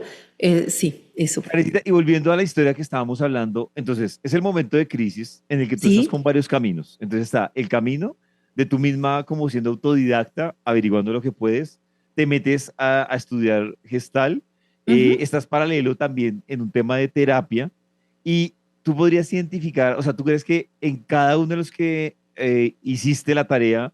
Speaker 2: Sí, eso.
Speaker 1: Karencita, y volviendo a la historia que estábamos hablando, entonces es el momento de crisis en el que tú estás
Speaker 2: Sí.
Speaker 1: con varios caminos. Entonces está el camino de tú misma como siendo autodidacta, averiguando lo que puedes, te metes a estudiar gestal,
Speaker 2: Ujú.
Speaker 1: estás paralelo también en un tema de terapia y tú podrías identificar, o sea, ¿tú crees que en cada uno de los que hiciste la tarea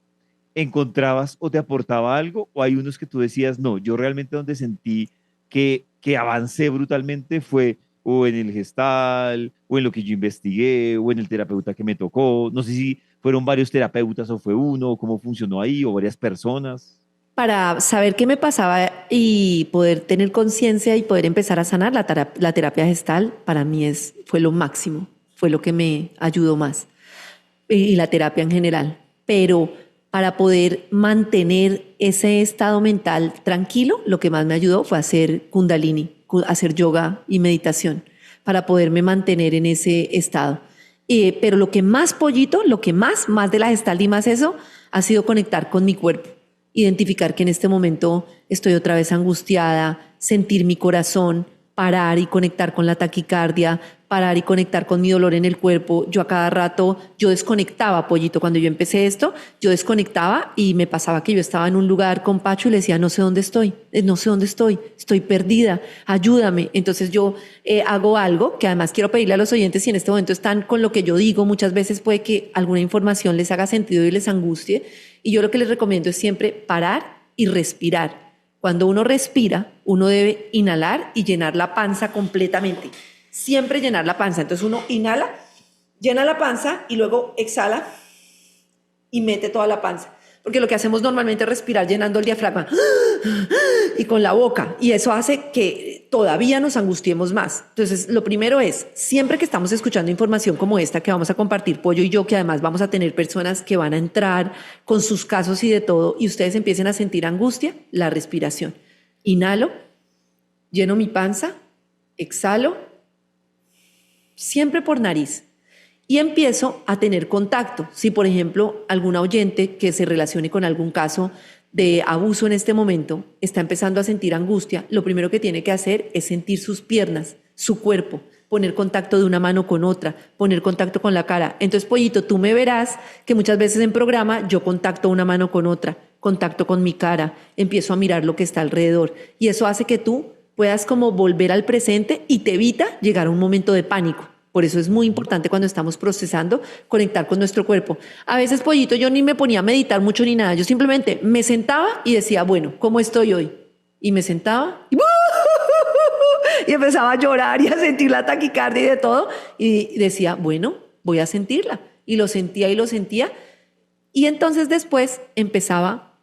Speaker 1: encontrabas o te aportaba algo o hay unos que tú decías, no, yo realmente donde sentí que avancé brutalmente fue o en el gestal, o en lo que yo investigué, o en el terapeuta que me tocó. No sé si fueron varios terapeutas o fue uno, o cómo funcionó ahí, o varias personas.
Speaker 2: Para saber qué me pasaba y poder tener conciencia y poder empezar a sanar, la terapia gestal para mí fue lo máximo, fue lo que me ayudó más. Y la terapia en general. Pero para poder mantener ese estado mental tranquilo, lo que más me ayudó fue hacer kundalini, hacer yoga y meditación, para poderme mantener en ese estado. Pero lo que más, Pollito, lo que más de la gestal y más eso, ha sido conectar con mi cuerpo, identificar que en este momento estoy otra vez angustiada, sentir mi corazón, parar y conectar con la taquicardia, parar y conectar con mi dolor en el cuerpo. Yo a cada rato, yo desconectaba, Pollito, cuando yo empecé esto, yo desconectaba y me pasaba que yo estaba en un lugar con Pacho y le decía, no sé dónde estoy, no sé dónde estoy perdida, ayúdame. Entonces yo hago algo que además quiero pedirle a los oyentes si en este momento están con lo que yo digo, muchas veces puede que alguna información les haga sentido y les angustie. Y yo lo que les recomiendo es siempre parar y respirar. Cuando uno respira, uno debe inhalar y llenar la panza completamente. Siempre llenar la panza. Entonces uno inhala, llena la panza y luego exhala y mete toda la panza. Porque lo que hacemos normalmente es respirar llenando el diafragma y con la boca. Y eso hace que todavía nos angustiemos más. Entonces, lo primero es, siempre que estamos escuchando información como esta que vamos a compartir Pollo y yo, que además vamos a tener personas que van a entrar con sus casos y de todo, y ustedes empiecen a sentir angustia, la respiración. Inhalo, lleno mi panza, exhalo, siempre por nariz. Y empiezo a tener contacto. Si, por ejemplo, alguna oyente que se relacione con algún caso de abuso en este momento está empezando a sentir angustia, lo primero que tiene que hacer es sentir sus piernas, su cuerpo, poner contacto de una mano con otra, poner contacto con la cara. Entonces, Pollito, tú me verás que muchas veces en programa yo contacto una mano con otra, contacto con mi cara, empiezo a mirar lo que está alrededor. Y eso hace que tú puedas como volver al presente y te evita llegar a un momento de pánico. Por eso es muy importante cuando estamos procesando conectar con nuestro cuerpo. A veces, Pollito, yo ni me ponía a meditar mucho ni nada. Yo simplemente me sentaba y decía, bueno, ¿cómo estoy hoy? Y me sentaba y empezaba a llorar y a sentir la taquicardia y de todo. Y decía, bueno, voy a sentirla. Y lo sentía y lo sentía. Y entonces después empezaba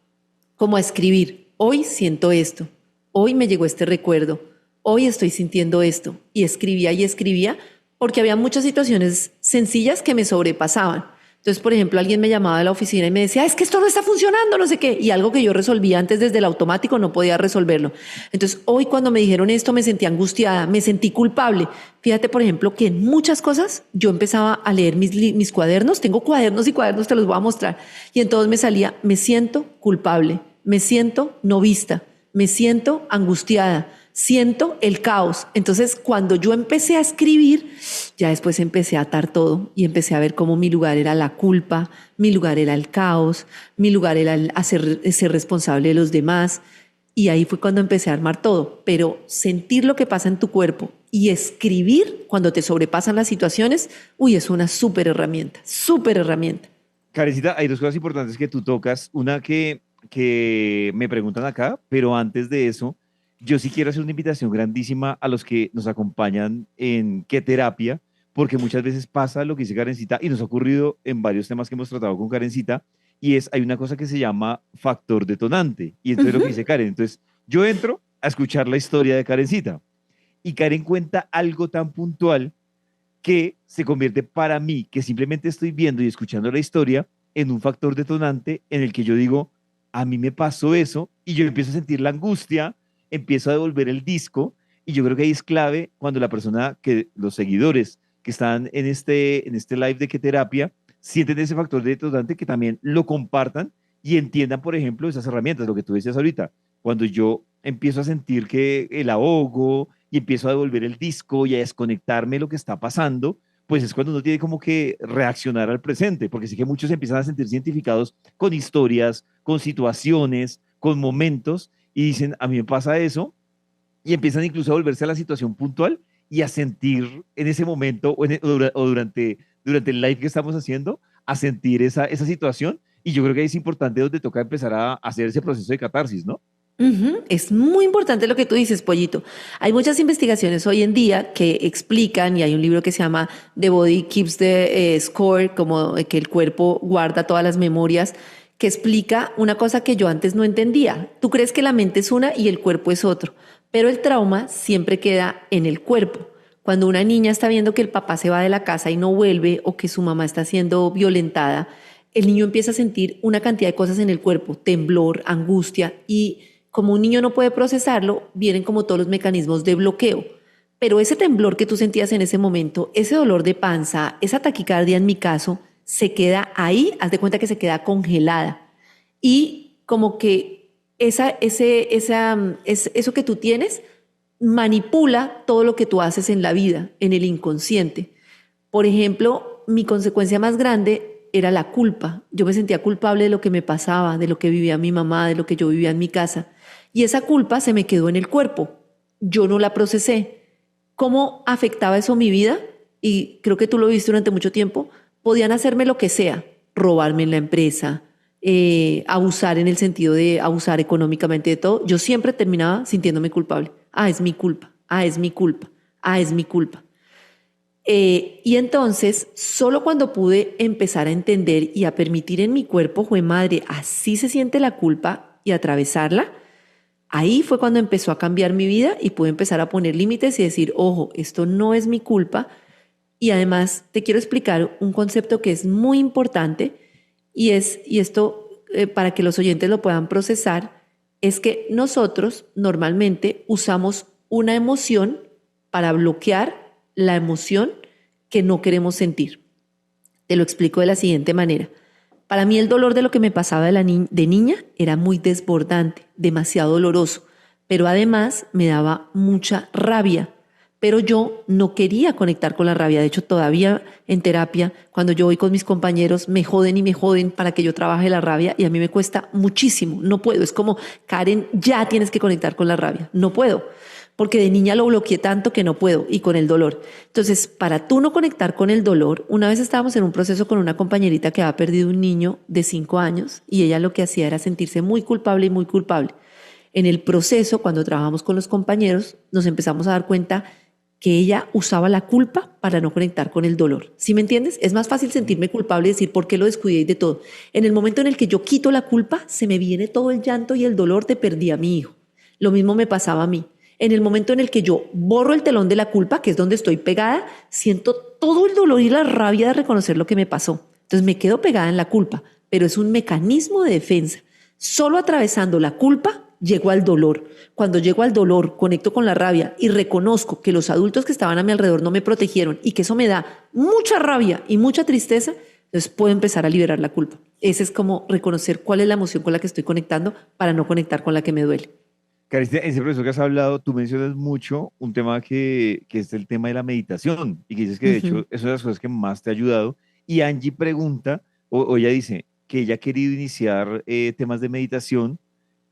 Speaker 2: como a escribir. Hoy siento esto. Hoy me llegó este recuerdo. Hoy estoy sintiendo esto. Y escribía porque había muchas situaciones sencillas que me sobrepasaban. Entonces Entonces, por ejemplo, alguien me llamaba de la oficina y me decía, es que esto no está funcionando, no sé qué. Y algo que yo resolvía antes desde el automático no podía resolverlo. Entonces, hoy cuando me dijeron esto me sentí angustiada, me sentí culpable. Fíjate, por ejemplo, que en muchas cosas yo empezaba a leer mis cuadernos. Tengo cuadernos y cuadernos, te los voy a mostrar. Y en todos me salía, me siento culpable, me siento no vista, me siento angustiada, siento el caos. Entonces, cuando yo empecé a escribir, ya después empecé a atar todo y empecé a ver cómo mi lugar era la culpa, mi lugar era el caos, mi lugar era el ser responsable de los demás. Y ahí fue cuando empecé a armar todo. Pero sentir lo que pasa en tu cuerpo y escribir cuando te sobrepasan las situaciones, uy, es una súper herramienta, súper herramienta.
Speaker 1: Karencita, hay dos cosas importantes que tú tocas. Una que me preguntan acá, pero antes de eso, yo sí quiero hacer una invitación grandísima a los que nos acompañan en qué terapia, porque muchas veces pasa lo que dice Karencita y nos ha ocurrido en varios temas que hemos tratado con Karencita, y es, hay una cosa que se llama factor detonante. Y entonces lo que
Speaker 2: Ujú.
Speaker 1: dice Karen, entonces yo entro a escuchar la historia de Karencita y Karen cuenta algo tan puntual que se convierte para mí, que simplemente estoy viendo y escuchando la historia, en un factor detonante en el que yo digo, a mí me pasó eso y yo empiezo a sentir la angustia, empiezo a devolver el disco y yo creo que ahí es clave cuando la persona, que los seguidores que están en este live de qué terapia, sienten ese factor detonante, que también lo compartan y entiendan, por ejemplo, esas herramientas, lo que tú decías ahorita, cuando yo empiezo a sentir que el ahogo y empiezo a devolver el disco y a desconectarme de lo que está pasando, pues es cuando uno tiene como que reaccionar al presente, porque sí que muchos empiezan a sentirse identificados con historias, con situaciones, con momentos, y dicen, a mí me pasa eso, y empiezan incluso a volverse a la situación puntual y a sentir en ese momento o durante el live que estamos haciendo, a sentir esa situación, y yo creo que ahí es importante donde toca empezar a hacer ese proceso de catarsis, ¿no?
Speaker 2: Ujú. Es muy importante lo que tú dices, Pollito. Hay muchas investigaciones hoy en día que explican, y hay un libro que se llama The Body Keeps the Score, como que el cuerpo guarda todas las memorias, que explica una cosa que yo antes no entendía. Tú crees que la mente es una y el cuerpo es otro, pero el trauma siempre queda en el cuerpo. Cuando una niña está viendo que el papá se va de la casa y no vuelve, o que su mamá está siendo violentada, el niño empieza a sentir una cantidad de cosas en el cuerpo, temblor, angustia, y como un niño no puede procesarlo, vienen como todos los mecanismos de bloqueo. Pero ese temblor que tú sentías en ese momento, ese dolor de panza, esa taquicardia en mi caso, se queda ahí, haz de cuenta que se queda congelada. Y como que eso que tú tienes manipula todo lo que tú haces en la vida, en el inconsciente. Por ejemplo, mi consecuencia más grande era la culpa. Yo me sentía culpable de lo que me pasaba, de lo que vivía mi mamá, de lo que yo vivía en mi casa. Y esa culpa se me quedó en el cuerpo. Yo no la procesé. ¿Cómo afectaba eso mi vida? Y creo que tú lo viste durante mucho tiempo. Podían hacerme lo que sea, robarme en la empresa, abusar en el sentido de abusar económicamente de todo. Yo siempre terminaba sintiéndome culpable. Ah, es mi culpa. Ah, es mi culpa. Ah, es mi culpa. Y entonces, solo cuando pude empezar a entender y a permitir en mi cuerpo, fue madre, así se siente la culpa y atravesarla, ahí fue cuando empezó a cambiar mi vida y pude empezar a poner límites y decir, ojo, esto no es mi culpa. Y además te quiero explicar un concepto que es muy importante y esto para que los oyentes lo puedan procesar, es que nosotros normalmente usamos una emoción para bloquear la emoción que no queremos sentir. Te lo explico de la siguiente manera. Para mí el dolor de lo que me pasaba de niña era muy desbordante, demasiado doloroso, pero además me daba mucha rabia. Pero yo no quería conectar con la rabia. De hecho, todavía en terapia, cuando yo voy con mis compañeros, me joden y me joden para que yo trabaje la rabia y a mí me cuesta muchísimo. No puedo. Es como, Karen, ya tienes que conectar con la rabia. No puedo, porque de niña lo bloqueé tanto que no puedo, y con el dolor. Entonces, para tú no conectar con el dolor, una vez estábamos en un proceso con una compañerita que había perdido un niño de 5 años y ella lo que hacía era sentirse muy culpable y muy culpable. En el proceso, cuando trabajamos con los compañeros, nos empezamos a dar cuenta que ella usaba la culpa para no conectar con el dolor. ¿Sí me entiendes? Es más fácil sentirme culpable y decir por qué lo descuidé y de todo. En el momento en el que yo quito la culpa, se me viene todo el llanto y el dolor de perdí a mi hijo. Lo mismo me pasaba a mí. En el momento en el que yo borro el telón de la culpa, que es donde estoy pegada, siento todo el dolor y la rabia de reconocer lo que me pasó. Entonces me quedo pegada en la culpa, pero es un mecanismo de defensa. Solo atravesando la culpa llego al dolor. Cuando llego al dolor, conecto con la rabia y reconozco que los adultos que estaban a mi alrededor no me protegieron y que eso me da mucha rabia y mucha tristeza, entonces puedo empezar a liberar la culpa. Ese es como reconocer cuál es la emoción con la que estoy conectando para no conectar con la que me duele.
Speaker 1: Cariste, en ese proceso que has hablado, tú mencionas mucho un tema que es el tema de la meditación y que dices que de hecho
Speaker 2: Ujú.
Speaker 1: es una de las cosas que más te ha ayudado. Y Angie pregunta, o ella dice que ella ha querido iniciar temas de meditación,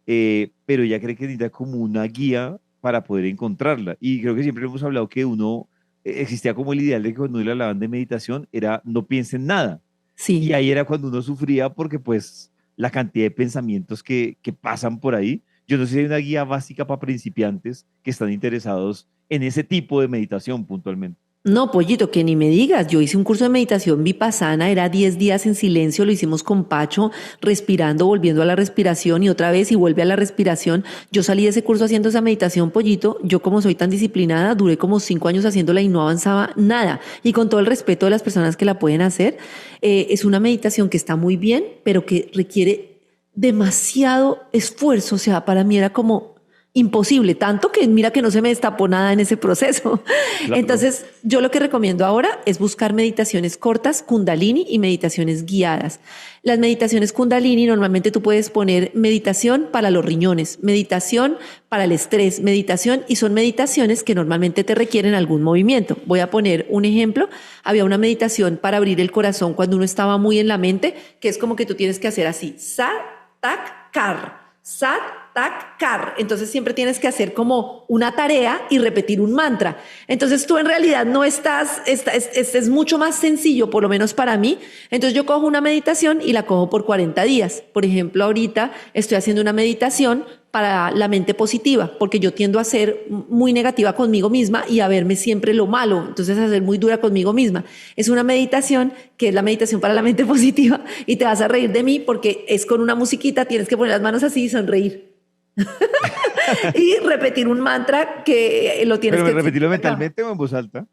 Speaker 1: pero ella cree que necesita como una guía para poder encontrarla. Y creo que siempre hemos hablado que uno, existía como el ideal de que cuando uno le hablaban de meditación era no piense en nada. Y
Speaker 2: Sí.
Speaker 1: ahí era cuando uno sufría porque pues la cantidad de pensamientos que pasan por ahí. Yo no sé si hay una guía básica para principiantes que están interesados en ese tipo de meditación puntualmente.
Speaker 2: No, pollito, que ni me digas. Yo hice un curso de meditación vipassana, era 10 días en silencio, lo hicimos con Pacho, respirando, volviendo a la respiración y otra vez y vuelve a la respiración. Yo salí de ese curso haciendo esa meditación, pollito. Yo como soy tan disciplinada, duré como 5 años haciéndola y no avanzaba nada. Y con todo el respeto de las personas que la pueden hacer, es una meditación que está muy bien, pero que requiere demasiado esfuerzo. O sea, para mí era como imposible, tanto que mira que no se me destapó nada en ese proceso.
Speaker 1: Claro.
Speaker 2: Entonces, yo lo que recomiendo ahora es buscar meditaciones cortas, Kundalini y meditaciones guiadas. Las meditaciones Kundalini normalmente tú puedes poner meditación para los riñones, meditación para el estrés, meditación y son meditaciones que normalmente te requieren algún movimiento. Voy a poner un ejemplo. Había una meditación para abrir el corazón cuando uno estaba muy en la mente, que es como que tú tienes que hacer así, sat, tac, kar, sat, tac, kar. Entonces siempre tienes que hacer como una tarea y repetir un mantra. Entonces tú en realidad no es mucho más sencillo, por lo menos para mí. Entonces yo cojo una meditación y la cojo por 40 días. Por ejemplo, ahorita estoy haciendo una meditación para la mente positiva, porque yo tiendo a ser muy negativa conmigo misma y a verme siempre lo malo, entonces a ser muy dura conmigo misma. Es una meditación que es la meditación para la mente positiva y te vas a reír de mí porque es con una musiquita, tienes que poner las manos así y sonreír y repetir un mantra que lo tienes
Speaker 1: Pero
Speaker 2: que decir
Speaker 1: repetirlo
Speaker 2: acá.
Speaker 1: mentalmente o en voz alta.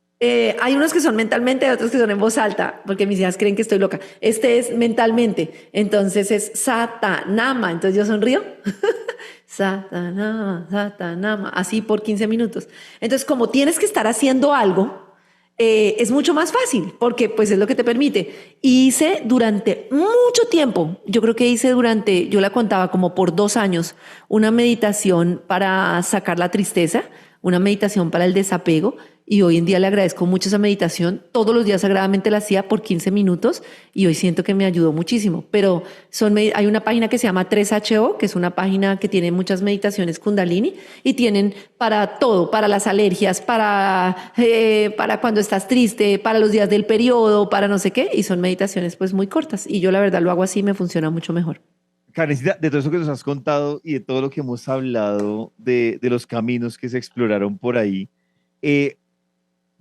Speaker 2: Hay unos que son mentalmente, otros que son en voz alta, porque mis hijas creen que estoy loca. Este es mentalmente, entonces es Satanama, entonces yo sonrío. Satanama, Satanama, así por 15 minutos. Entonces, como tienes que estar haciendo algo, es mucho más fácil, porque pues es lo que te permite. Y hice durante mucho tiempo, yo creo que hice durante, yo la contaba como por 2 años, una meditación para sacar la tristeza, una meditación para el desapego. Y hoy en día le agradezco mucho esa meditación. Todos los días sagradamente la hacía por 15 minutos y hoy siento que me ayudó muchísimo. Pero hay una página que se llama 3HO, que es una página que tiene muchas meditaciones Kundalini y tienen para todo, para las alergias, para cuando estás triste, para los días del periodo, para no sé qué. Y son meditaciones pues muy cortas. Y yo la verdad lo hago así y me funciona mucho mejor.
Speaker 1: Karencita, de todo eso que nos has contado y de todo lo que hemos hablado de los caminos que se exploraron por ahí, eh,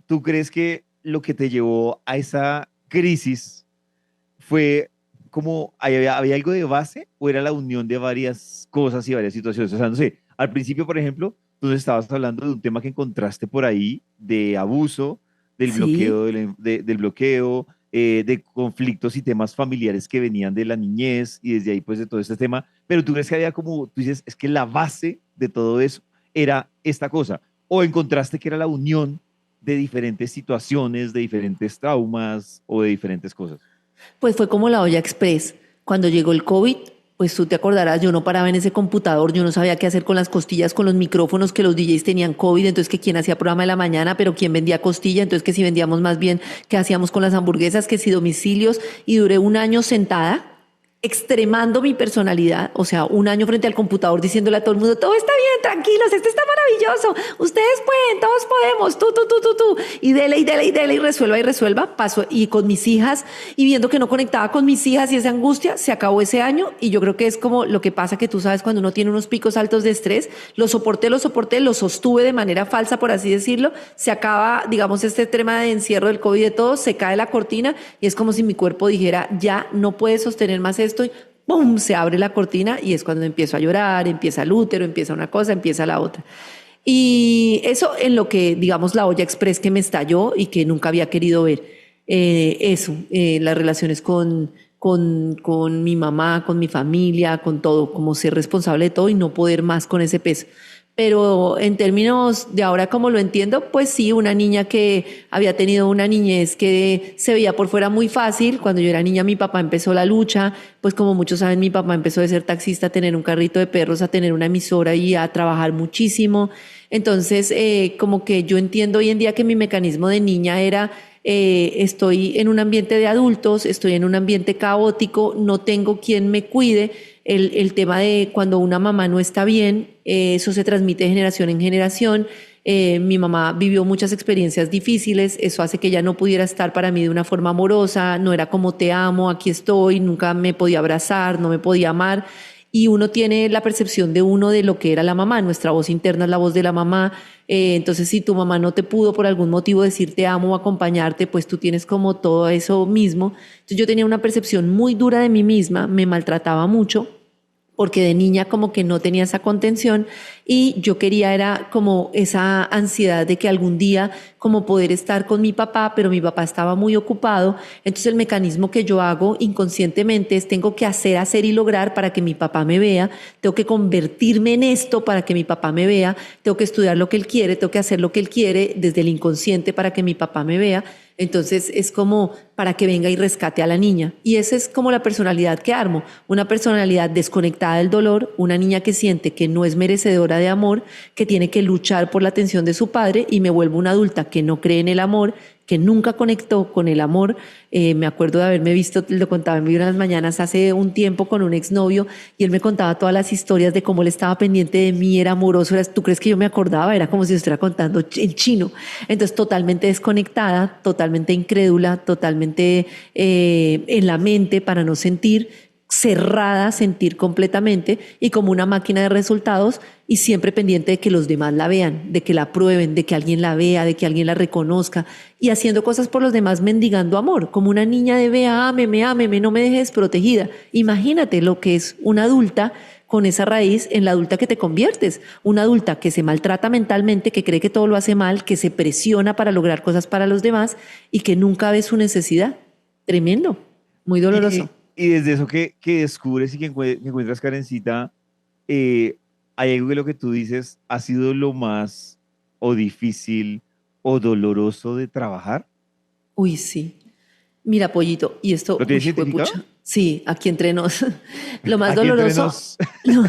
Speaker 1: ¿tú crees que lo que te llevó a esa crisis fue como, había algo de base o era la unión de varias cosas y varias situaciones? O sea, no sé, al principio, por ejemplo, tú nos estabas hablando de un tema que encontraste por ahí, de abuso, del bloqueo,
Speaker 2: Sí.
Speaker 1: del bloqueo, de conflictos y temas familiares que venían de la niñez y desde ahí pues de todo este tema, pero tú crees que había como, tú dices, es que la base de todo eso era esta cosa, o encontraste que era la unión de diferentes situaciones, de diferentes traumas o de diferentes cosas.
Speaker 2: Pues fue como la olla express. Cuando llegó el COVID, pues tú te acordarás, yo no paraba en ese computador, yo no sabía qué hacer con las costillas, con los micrófonos, que los DJs tenían COVID, entonces que quién hacía programa de la mañana, pero quién vendía costilla, entonces que si vendíamos más bien, qué hacíamos con las hamburguesas, que si domicilios, y duré un año sentada extremando mi personalidad, o sea, un año frente al computador diciéndole a todo el mundo, todo está bien, tranquilos, esto está maravilloso, ustedes pueden, todos podemos, tú, y dele, y dele, y resuelva, paso, y con mis hijas, y viendo que no conectaba con mis hijas y esa angustia, se acabó ese año, y yo creo que es como lo que pasa que tú sabes cuando uno tiene unos picos altos de estrés, lo soporté, lo sostuve de manera falsa, por así decirlo, se acaba, digamos, este tema de encierro del COVID y de todo, se cae la cortina, y es como si mi cuerpo dijera, ya no puede sostener más esto, y ¡pum! Se abre la cortina y es cuando empiezo a llorar, empieza el útero, empieza una cosa, empieza la otra. Y eso en lo que, digamos, la olla express que me estalló y que nunca había querido ver. las relaciones con mi mamá, con mi familia, con todo, como ser responsable de todo y no poder más con ese peso. Pero en términos de ahora como lo entiendo, pues sí, una niña que había tenido una niñez que se veía por fuera muy fácil. Cuando yo era niña mi papá empezó la lucha, pues como muchos saben mi papá empezó de ser taxista a tener un carrito de perros, a tener una emisora y a trabajar muchísimo. Entonces como que yo entiendo hoy en día que mi mecanismo de niña era estoy en un ambiente de adultos, estoy en un ambiente caótico, no tengo quien me cuide. El tema de cuando una mamá no está bien, eso se transmite de generación en generación. Mi mamá vivió muchas experiencias difíciles, eso hace que ella no pudiera estar para mí de una forma amorosa, no era como te amo, aquí estoy, nunca me podía abrazar, no me podía amar. Y uno tiene la percepción de uno de lo que era la mamá, nuestra voz interna es la voz de la mamá. Entonces si tu mamá no te pudo por algún motivo decir te amo o acompañarte, pues tú tienes como todo eso mismo. Entonces yo tenía una percepción muy dura de mí misma, me maltrataba mucho porque de niña como que no tenía esa contención y yo quería era como esa ansiedad de que algún día como poder estar con mi papá, pero mi papá estaba muy ocupado. Entonces el mecanismo que yo hago inconscientemente es tengo que hacer y lograr para que mi papá me vea, tengo que convertirme en esto para que mi papá me vea, tengo que estudiar lo que él quiere, tengo que hacer lo que él quiere desde el inconsciente para que mi papá me vea. Entonces es como para que venga y rescate a la niña. Y esa es como la personalidad que armo, una personalidad desconectada del dolor, una niña que siente que no es merecedora de amor, que tiene que luchar por la atención de su padre y me vuelvo una adulta que no cree en el amor, que nunca conectó con el amor. Me acuerdo de haberme visto, lo contaba en Vibra en las Mañanas hace un tiempo con un exnovio y él me contaba todas las historias de cómo él estaba pendiente de mí, era amoroso. ¿Tú crees que yo me acordaba? Era como si yo estuviera contando en chino. Entonces totalmente desconectada, totalmente incrédula, totalmente en la mente para no sentir, cerrada a sentir completamente y como una máquina de resultados y siempre pendiente de que los demás la vean, de que la prueben, de que alguien la vea, de que alguien la reconozca y haciendo cosas por los demás mendigando amor, como una niña de vea, ámeme, no me dejes desprotegida. Imagínate lo que es una adulta con esa raíz en la adulta que te conviertes, una adulta que se maltrata mentalmente, que cree que todo lo hace mal, que se presiona para lograr cosas para los demás y que nunca ve su necesidad. Tremendo, muy doloroso.
Speaker 1: Y desde eso que descubres y que encuentras, Karencita, eh, hay algo que lo que tú dices ha sido lo más o difícil o doloroso de trabajar.
Speaker 2: Uy, sí. Mira, Pollito, y esto,
Speaker 1: ¿Lo tienes
Speaker 2: pucha.
Speaker 1: identificado?
Speaker 2: Sí, aquí entre nos. Lo más
Speaker 1: Aquí entre
Speaker 2: doloroso,
Speaker 1: nos.
Speaker 2: lo,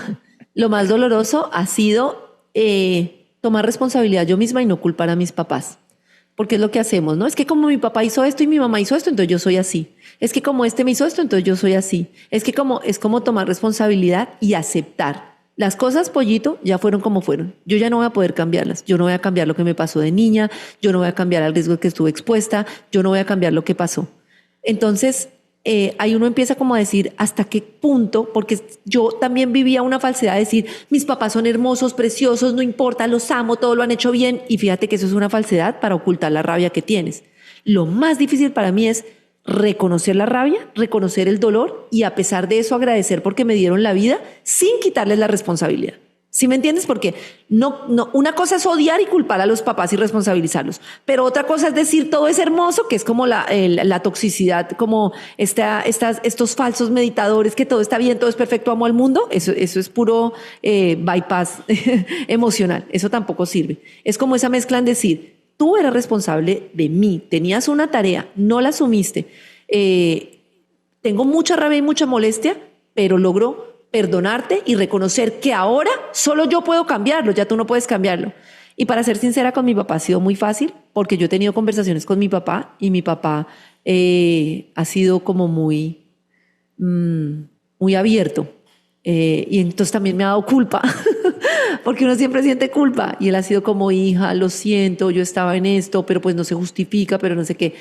Speaker 2: lo más doloroso ha sido tomar responsabilidad yo misma y no culpar a mis papás. Porque es lo que hacemos, ¿no? Es que como mi papá hizo esto y mi mamá hizo esto, entonces yo soy así. Es que como este me hizo esto, entonces yo soy así. Es como tomar responsabilidad y aceptar. Las cosas, Pollito, ya fueron como fueron. Yo ya no voy a poder cambiarlas. Yo no voy a cambiar lo que me pasó de niña, yo no voy a cambiar al riesgo que estuve expuesta, yo no voy a cambiar lo que pasó. Entonces, ahí uno empieza como a decir hasta qué punto, porque yo también vivía una falsedad de decir, mis papás son hermosos, preciosos, no importa, los amo, todo lo han hecho bien, y fíjate que eso es una falsedad para ocultar la rabia que tienes. Lo más difícil para mí es reconocer la rabia, reconocer el dolor y a pesar de eso agradecer porque me dieron la vida sin quitarles la responsabilidad. ¿Sí me entiendes? Porque una cosa es odiar y culpar a los papás y responsabilizarlos, pero otra cosa es decir todo es hermoso, que es como la toxicidad, como estos falsos meditadores, que todo está bien, todo es perfecto, amo al mundo. Eso es puro bypass emocional, eso tampoco sirve. Es como esa mezcla en decir, tú eres responsable de mí, tenías una tarea, no la asumiste, tengo mucha rabia y mucha molestia, pero logro perdonarte y reconocer que ahora solo yo puedo cambiarlo, ya tú no puedes cambiarlo. Y para ser sincera con mi papá ha sido muy fácil porque yo he tenido conversaciones con mi papá y mi papá ha sido como muy abierto. Y entonces también me ha dado culpa porque uno siempre siente culpa y él ha sido como hija, lo siento, yo estaba en esto, pero pues no se justifica, pero no sé qué.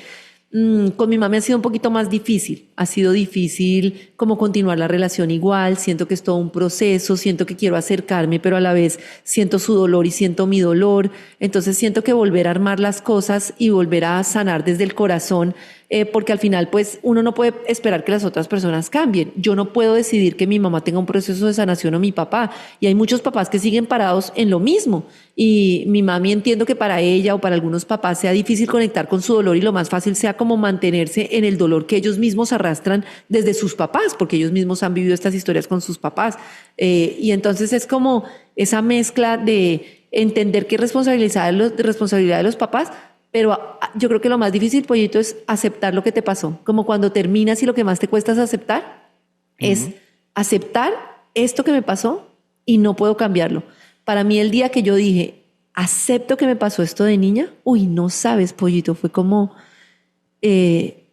Speaker 2: Con mi mamá ha sido un poquito más difícil, ha sido difícil como continuar la relación igual, siento que es todo un proceso, siento que quiero acercarme, pero a la vez siento su dolor y siento mi dolor, entonces siento que volver a armar las cosas y volver a sanar desde el corazón porque al final pues uno no puede esperar que las otras personas cambien. Yo no puedo decidir que mi mamá tenga un proceso de sanación o mi papá, y hay muchos papás que siguen parados en lo mismo, y mi mami entiendo que para ella o para algunos papás sea difícil conectar con su dolor y lo más fácil sea como mantenerse en el dolor que ellos mismos arrastran desde sus papás, porque ellos mismos han vivido estas historias con sus papás. Y entonces es como esa mezcla de entender que es responsabilidad de los papás, pero yo creo que lo más difícil, Pollito, es aceptar lo que te pasó. Como cuando terminas y lo que más te cuesta es aceptar, es aceptar esto que me pasó y no puedo cambiarlo. Para mí el día que yo dije, acepto que me pasó esto de niña, uy, no sabes, Pollito, fue como,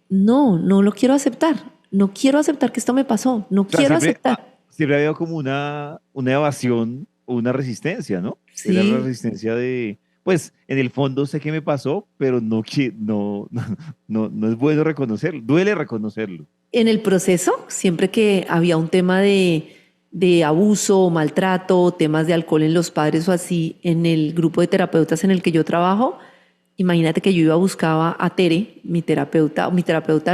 Speaker 2: no lo quiero aceptar. No quiero aceptar que esto me pasó. No
Speaker 1: O sea,
Speaker 2: quiero aceptar.
Speaker 1: siempre ha habido como una evasión o una resistencia, ¿no? Era la
Speaker 2: Sí.
Speaker 1: resistencia de, pues, en el fondo sé qué me pasó, pero no es bueno reconocerlo, duele reconocerlo.
Speaker 2: En el proceso, siempre que había un tema de abuso o maltrato, temas de alcohol en los padres o así, en el grupo de terapeutas en el que yo trabajo, imagínate que yo iba buscaba a Tere, mi terapeuta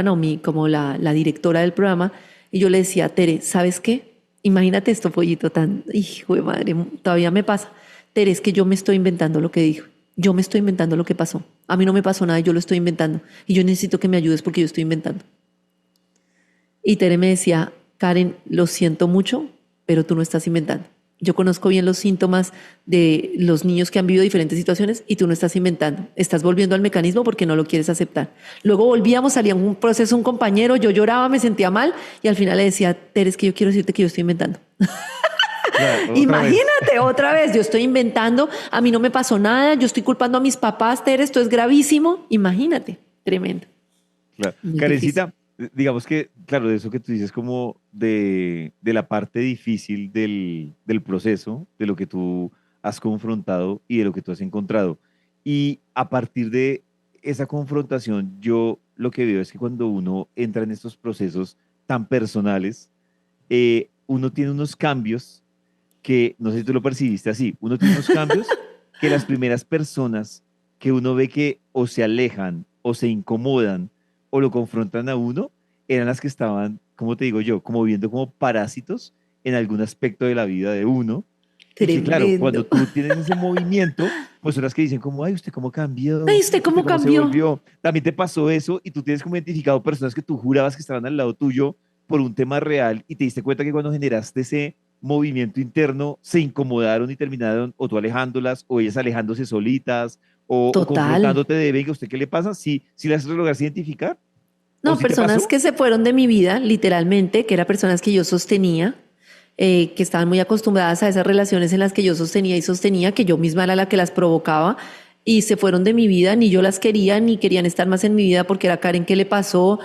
Speaker 2: no, como la directora del programa, y yo le decía, Tere, ¿sabes qué? Imagínate esto, Pollito, tan, hijo de madre, todavía me pasa. Tere, es que yo me estoy inventando lo que dijo. Yo me estoy inventando lo que pasó. A mí no me pasó nada, yo lo estoy inventando. Y yo necesito que me ayudes porque yo estoy inventando. Y Tere me decía, Karen, lo siento mucho, pero tú no estás inventando. Yo conozco bien los síntomas de los niños que han vivido diferentes situaciones y tú no estás inventando. Estás volviendo al mecanismo porque no lo quieres aceptar. Luego volvíamos, salía un proceso, un compañero, yo lloraba, me sentía mal y al final le decía, Tere, es que yo quiero decirte que yo estoy inventando.
Speaker 1: Claro, otra vez.
Speaker 2: Imagínate otra vez, yo estoy inventando, a mí no me pasó nada, yo estoy culpando a mis papás, Tere, esto es gravísimo. Imagínate, tremendo,
Speaker 1: Claro.
Speaker 2: muy difícil.
Speaker 1: Karencita, digamos que, claro, de eso que tú dices como de la parte difícil del proceso, de lo que tú has confrontado y de lo que tú has encontrado. Y a partir de esa confrontación, yo lo que veo es que cuando uno entra en estos procesos tan personales, uno tiene unos cambios que, no sé si tú lo percibiste así, uno tiene unos cambios que las primeras personas que uno ve que o se alejan o se incomodan o lo confrontan a uno, eran las que estaban, como te digo yo, como viendo como parásitos en algún aspecto de la vida de uno. Y que claro,
Speaker 2: Tremendo.
Speaker 1: cuando tú tienes ese movimiento, pues son las que dicen como, ay, usted cómo
Speaker 2: Ay,
Speaker 1: cambió,
Speaker 2: ¿usted
Speaker 1: usted
Speaker 2: cómo
Speaker 1: cómo se
Speaker 2: cambió?
Speaker 1: volvió. También te pasó eso y tú tienes como identificado personas que tú jurabas que estaban al lado tuyo por un tema real y te diste cuenta que cuando generaste ese movimiento interno se incomodaron y terminaron o tú alejándolas o ellas alejándose solitas o
Speaker 2: Total.
Speaker 1: confrontándote de, venga, ¿usted qué le pasa? Si las logras identificar o
Speaker 2: No,
Speaker 1: si te
Speaker 2: personas
Speaker 1: pasó.
Speaker 2: que se fueron de mi vida, literalmente, que eran personas que yo sostenía, que estaban muy acostumbradas a esas relaciones en las que yo sostenía y sostenía, que yo misma era la que las provocaba, y se fueron de mi vida, ni yo las quería, ni querían estar más en mi vida porque era Karen que le pasó,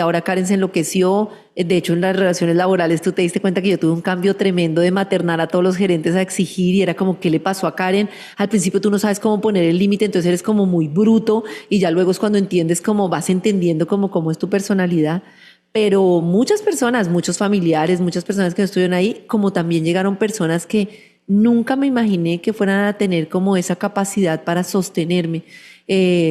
Speaker 2: ahora Karen se enloqueció. De hecho, en las relaciones laborales tú te diste cuenta que yo tuve un cambio tremendo de maternar a todos los gerentes a exigir y era como, ¿qué le pasó a Karen? Al principio tú no sabes cómo poner el límite, entonces eres como muy bruto y ya luego es cuando entiendes cómo vas entendiendo cómo es tu personalidad. Pero muchas personas, muchos familiares, muchas personas que no estuvieron ahí, como también llegaron personas que nunca me imaginé que fueran a tener como esa capacidad para sostenerme.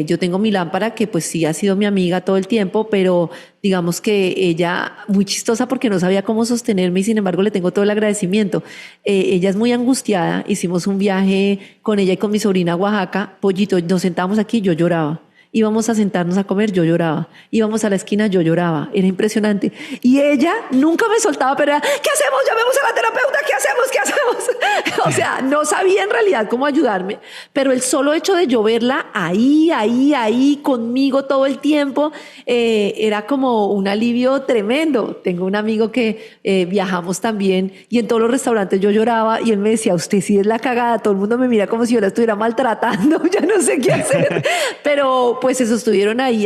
Speaker 2: Yo tengo mi lámpara que pues sí ha sido mi amiga todo el tiempo, pero digamos que ella muy chistosa porque no sabía cómo sostenerme y sin embargo le tengo todo el agradecimiento. Ella es muy angustiada, hicimos un viaje con ella y con mi sobrina a Oaxaca, Pollito, nos sentamos aquí, yo lloraba. Íbamos a sentarnos a comer, yo lloraba. Íbamos a la esquina, yo lloraba. Era impresionante. Y ella nunca me soltaba, pero era, ¿qué hacemos? Llamemos a la terapeuta, ¿qué hacemos? ¿Qué hacemos? O sea, no sabía en realidad cómo ayudarme, pero el solo hecho de yo verla ahí, conmigo todo el tiempo, era como un alivio tremendo. Tengo un amigo que viajamos también y en todos los restaurantes yo lloraba y él me decía, usted sí es la cagada, todo el mundo me mira como si yo la estuviera maltratando, ya no sé qué hacer. Pero pues eso estuvieron ahí,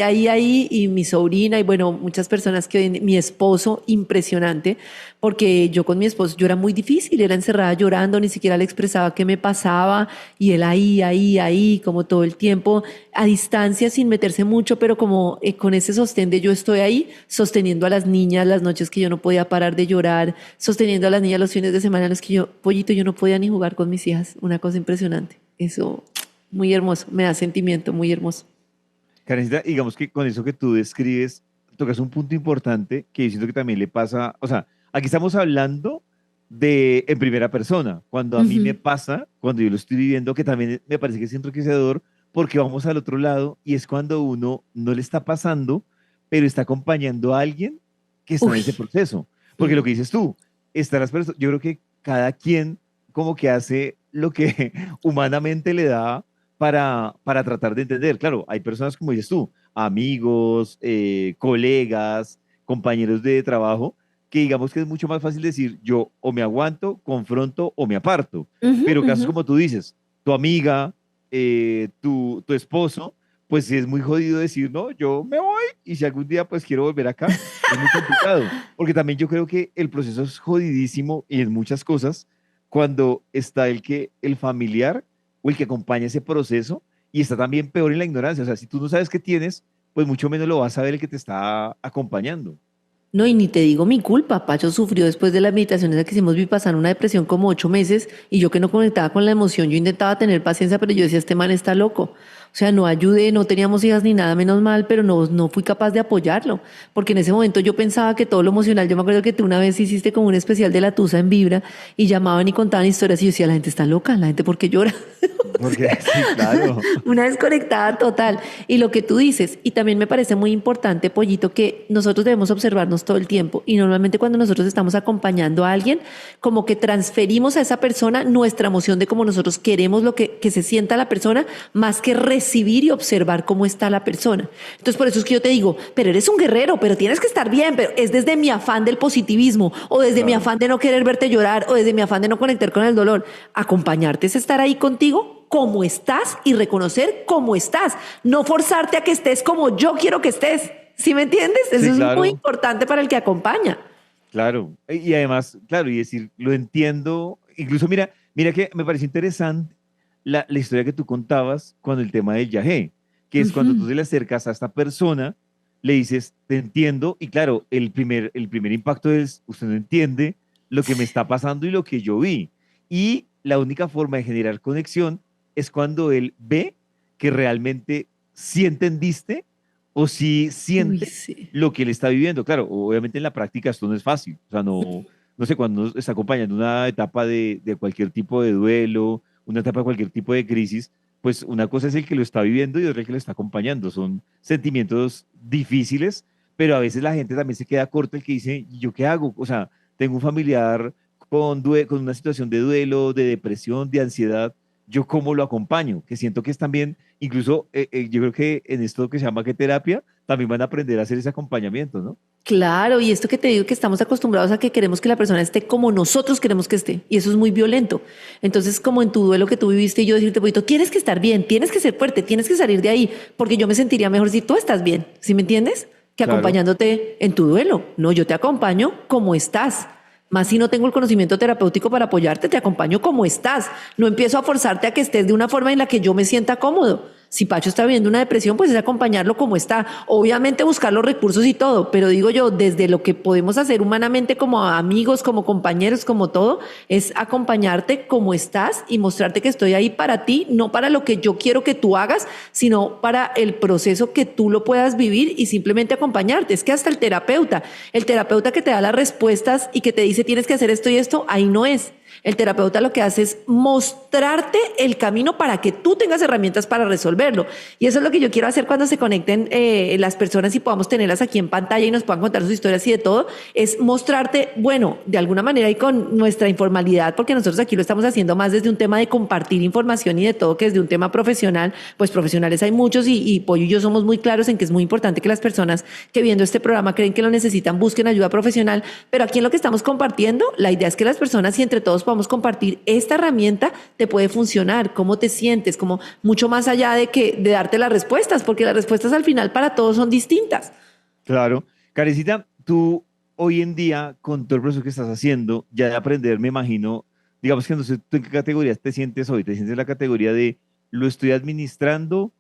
Speaker 2: y mi sobrina y bueno, muchas personas mi esposo, impresionante, porque yo con mi esposo, yo era muy difícil, era encerrada llorando, ni siquiera le expresaba qué me pasaba y él ahí, como todo el tiempo, a distancia, sin meterse mucho, pero como con ese sostén de yo estoy ahí, sosteniendo a las niñas las noches que yo no podía parar de llorar, sosteniendo a las niñas los fines de semana en los que yo, Pollito, yo no podía ni jugar con mis hijas, una cosa impresionante. Eso, muy hermoso, me da sentimiento, muy hermoso.
Speaker 1: Karencita, digamos que con eso que tú describes, tocas un punto importante que yo siento que también le pasa, o sea, aquí estamos hablando de en primera persona, cuando a mí me
Speaker 2: Ujú.
Speaker 1: pasa, cuando yo lo estoy viviendo, que también me parece que es enriquecedor, porque vamos al otro lado y es cuando uno no le está pasando, pero está acompañando a alguien que está en ese
Speaker 2: Uy,
Speaker 1: proceso. Porque lo
Speaker 2: sí.
Speaker 1: que dices tú, están las personas, yo creo que cada quien como que hace lo que humanamente le da para tratar de entender. Claro, hay personas como dices tú, amigos, colegas, compañeros de trabajo, que digamos que es mucho más fácil decir yo o me aguanto, confronto o me aparto.
Speaker 2: Ujú,
Speaker 1: Pero casos
Speaker 2: ujú.
Speaker 1: como tú dices, tu amiga, tu esposo, pues sí es muy jodido decir, no, yo me voy y si algún día pues quiero volver acá, es muy complicado. Porque también yo creo que el proceso es jodidísimo y en muchas cosas cuando está el familiar o el que acompaña ese proceso y está también peor en la ignorancia. O sea, si tú no sabes qué tienes, pues mucho menos lo va a saber el que te está acompañando.
Speaker 2: No, y ni te digo mi culpa. Pacho sufrió después de las meditaciones que hicimos Vipassana una depresión como 8 meses y yo que no conectaba con la emoción, yo intentaba tener paciencia, pero yo decía, este man está loco. O sea, no ayudé, no teníamos hijas ni nada, menos mal, pero no fui capaz de apoyarlo, porque en ese momento yo pensaba que todo lo emocional, yo me acuerdo que tú una vez hiciste como un especial de la Tusa en Vibra y llamaban y contaban historias y yo decía, la gente está loca, la gente ¿por qué llora?
Speaker 1: Porque sí, claro,
Speaker 2: Una desconectada total. Y lo que tú dices, y también me parece muy importante, Pollito, que nosotros debemos observarnos todo el tiempo. Y normalmente cuando nosotros estamos acompañando a alguien, como que transferimos a esa persona nuestra emoción de cómo nosotros queremos lo que se sienta la persona, más que recibir y observar cómo está la persona. Entonces, por eso es que yo te digo, pero eres un guerrero, pero tienes que estar bien, pero es desde mi afán del positivismo, o desde mi
Speaker 1: claro.
Speaker 2: afán de no querer verte llorar, o desde mi afán de no conectar con el dolor. Acompañarte es estar ahí contigo como estás y reconocer cómo estás, no forzarte a que estés como yo quiero que estés. ¿Sí me entiendes? Eso
Speaker 1: Sí,
Speaker 2: es muy
Speaker 1: claro,
Speaker 2: importante para el que acompaña.
Speaker 1: claro. Y además, claro, y decir, lo entiendo. Incluso mira que me pareció interesante la historia que tú contabas con el tema del yagé, que es cuando tú
Speaker 2: Ujú.
Speaker 1: te le acercas a esta persona, le dices, te entiendo, y claro, el primer impacto es, usted no entiende lo que me está pasando y lo que yo vi. Y la única forma de generar conexión es cuando él ve que realmente sí entendiste o sí
Speaker 2: Uy,
Speaker 1: siente
Speaker 2: sí.
Speaker 1: lo que él está viviendo. Claro, obviamente en la práctica esto no es fácil. O sea, no sé, cuando uno está acompañando una etapa de cualquier tipo de duelo, una etapa de cualquier tipo de crisis, pues una cosa es el que lo está viviendo y otra el que lo está acompañando. Son sentimientos difíciles, pero a veces la gente también se queda corta el que dice, ¿y yo qué hago? O sea, tengo un familiar con una situación de duelo, de depresión, de ansiedad. ¿Yo cómo lo acompaño? Que siento que es también, incluso yo creo que en esto que se llama que terapia, también van a aprender a hacer ese acompañamiento, ¿no?
Speaker 2: Claro, y esto que te digo que estamos acostumbrados a que queremos que la persona esté como nosotros queremos que esté, y eso es muy violento. Entonces, como en tu duelo que tú viviste y yo decirte, poquito, tienes que estar bien, tienes que ser fuerte, tienes que salir de ahí, porque yo me sentiría mejor si tú estás bien, ¿sí me entiendes? Que
Speaker 1: Claro.
Speaker 2: acompañándote en tu duelo. No, yo te acompaño como estás. Más si no tengo el conocimiento terapéutico para apoyarte, te acompaño como estás. No empiezo a forzarte a que estés de una forma en la que yo me sienta cómodo. Si Pacho está viviendo una depresión, pues es acompañarlo como está. Obviamente buscar los recursos y todo, pero digo yo, desde lo que podemos hacer humanamente como amigos, como compañeros, como todo, es acompañarte como estás y mostrarte que estoy ahí para ti, no para lo que yo quiero que tú hagas, sino para el proceso que tú lo puedas vivir y simplemente acompañarte. Es que hasta el terapeuta que te da las respuestas y que te dice tienes que hacer esto y esto, ahí no es. El terapeuta lo que hace es mostrarte el camino para que tú tengas herramientas para resolverlo. Y eso es lo que yo quiero hacer cuando se conecten las personas y podamos tenerlas aquí en pantalla y nos puedan contar sus historias y de todo, es mostrarte, bueno, de alguna manera y con nuestra informalidad, porque nosotros aquí lo estamos haciendo más desde un tema de compartir información y de todo, que desde un tema profesional, pues profesionales hay muchos y Pollo y yo somos muy claros en que es muy importante que las personas que viendo este programa creen que lo necesitan busquen ayuda profesional, pero aquí en lo que estamos compartiendo, la idea es que las personas y entre todos podamos compartir esta herramienta te puede funcionar, cómo te sientes, como mucho más allá de darte las respuestas, porque las respuestas al final para todos son distintas.
Speaker 1: Claro. Carecita, tú hoy en día, con todo el proceso que estás haciendo, ya de aprender, me imagino, digamos que no sé, ¿tú en qué categoría te sientes hoy? ¿Te sientes en la categoría de lo estoy administrando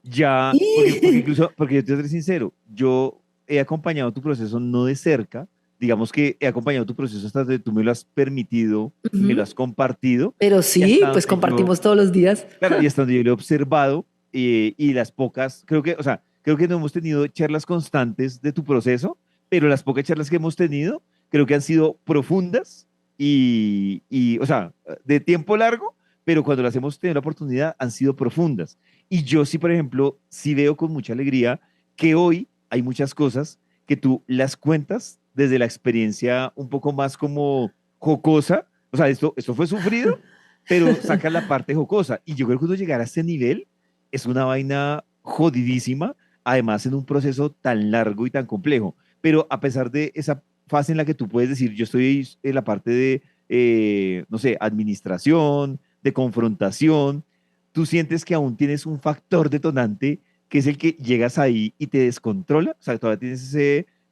Speaker 1: ya? Porque incluso, porque yo te soy sincero, yo he acompañado tu proceso no de cerca, digamos que he acompañado tu proceso hasta donde tú me lo has permitido, me lo
Speaker 2: Ujú.
Speaker 1: has compartido,
Speaker 2: Pero
Speaker 1: y
Speaker 2: sí,
Speaker 1: hasta
Speaker 2: pues
Speaker 1: donde yo
Speaker 2: compartimos todos los días.
Speaker 1: claro, y hasta donde yo lo he observado y las pocas, creo que, o sea, creo que no hemos tenido charlas constantes de tu proceso, pero las pocas charlas que hemos tenido creo que han sido profundas o sea, de tiempo largo, pero cuando las hemos tenido la oportunidad han sido profundas. Y yo sí, por ejemplo, sí veo con mucha alegría que hoy hay muchas cosas que tú las cuentas desde la experiencia un poco más como jocosa. O sea, esto fue sufrido, pero saca la parte jocosa. Y yo creo que uno llegar a este nivel es una vaina jodidísima, además en un proceso tan largo y tan complejo. Pero a pesar de esa fase en la que tú puedes decir, yo estoy en la parte de, no sé, administración, de confrontación, tú sientes que aún tienes un factor detonante que es el que llegas ahí y te descontrola. O sea, todavía tienes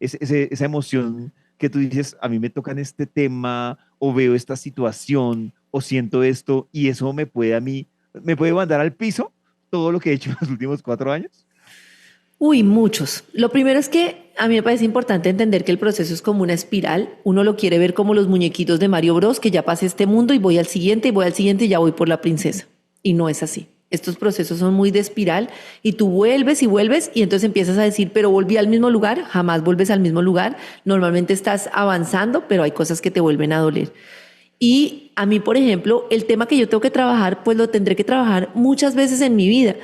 Speaker 1: esa emoción que tú dices, a mí me tocan este tema, o veo esta situación, o siento esto, y eso me puede a mí, me puede mandar al piso todo lo que he hecho en los últimos 4 años.
Speaker 2: Uy, muchos. Lo primero es que a mí me parece importante entender que el proceso es como una espiral. Uno lo quiere ver como los muñequitos de Mario Bros, que ya pasé este mundo y voy al siguiente y voy al siguiente y ya voy por la princesa. Y no es así. Estos procesos son muy de espiral y tú vuelves y vuelves y entonces empiezas a decir, pero volví al mismo lugar, jamás vuelves al mismo lugar. Normalmente estás avanzando, pero hay cosas que te vuelven a doler. Y a mí, por ejemplo, el tema que yo tengo que trabajar, pues lo tendré que trabajar muchas veces en mi vida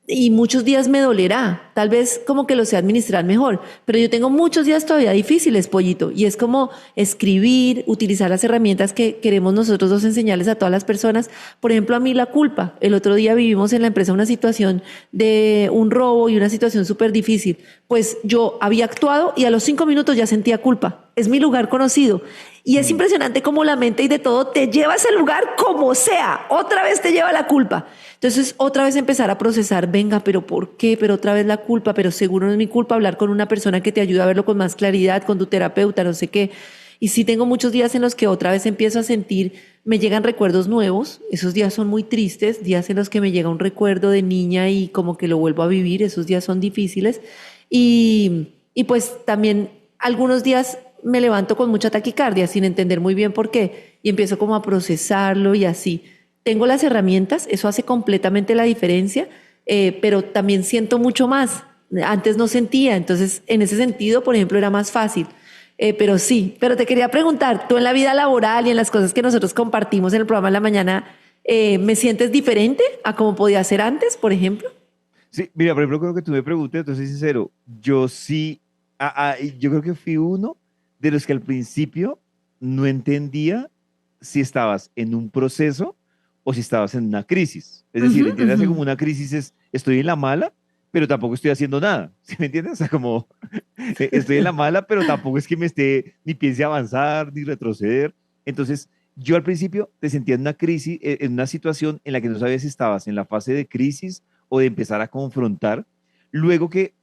Speaker 2: y muchos días me dolerá, tal vez como que lo sé administrar mejor, pero yo tengo muchos días todavía difíciles, pollito, y es como escribir, utilizar las herramientas que queremos nosotros dos enseñarles a todas las personas. Por ejemplo, a mí la culpa. El otro día vivimos en la empresa una situación de un robo y una situación súper difícil. Pues yo había actuado y a los 5 minutos ya sentía culpa. Es mi lugar conocido. Y es
Speaker 1: Mm.
Speaker 2: impresionante cómo la mente y de todo te lleva a ese lugar como sea. Otra vez te lleva la culpa. Entonces, otra vez empezar a procesar, venga, pero ¿por qué? Pero otra vez la culpa, pero seguro no es mi culpa. Hablar con una persona que te ayude a verlo con más claridad, con tu terapeuta, no sé qué. Y sí tengo muchos días en los que otra vez empiezo a sentir, me llegan recuerdos nuevos. Esos días son muy tristes, días en los que me llega un recuerdo de niña y como que lo vuelvo a vivir. Esos días son difíciles. Y pues también algunos días me levanto con mucha taquicardia sin entender muy bien por qué y empiezo como a procesarlo y así. Tengo las herramientas, eso hace completamente la diferencia, pero también siento mucho más. Antes no sentía, entonces en ese sentido, por ejemplo, era más fácil. Pero sí, pero te quería preguntar, tú en la vida laboral y en las cosas que nosotros compartimos en el programa de la mañana, ¿me sientes diferente a como podía ser antes, por ejemplo?
Speaker 1: Sí, mira, por ejemplo, creo que tú me pregunté, entonces, sincero, yo sí, yo creo que fui uno de los que al principio no entendía si estabas en un proceso o si estabas en una crisis. Es decir,
Speaker 2: Ujú,
Speaker 1: entiéndase
Speaker 2: ujú.
Speaker 1: como una crisis es, estoy en la mala, pero tampoco estoy haciendo nada, ¿sí me entiendes? O sea, como estoy en la mala, pero tampoco es que me esté, ni piense avanzar, ni retroceder. Entonces, yo al principio te sentía en una crisis, en una situación en la que no sabías si estabas en la fase de crisis o de empezar a confrontar. Luego que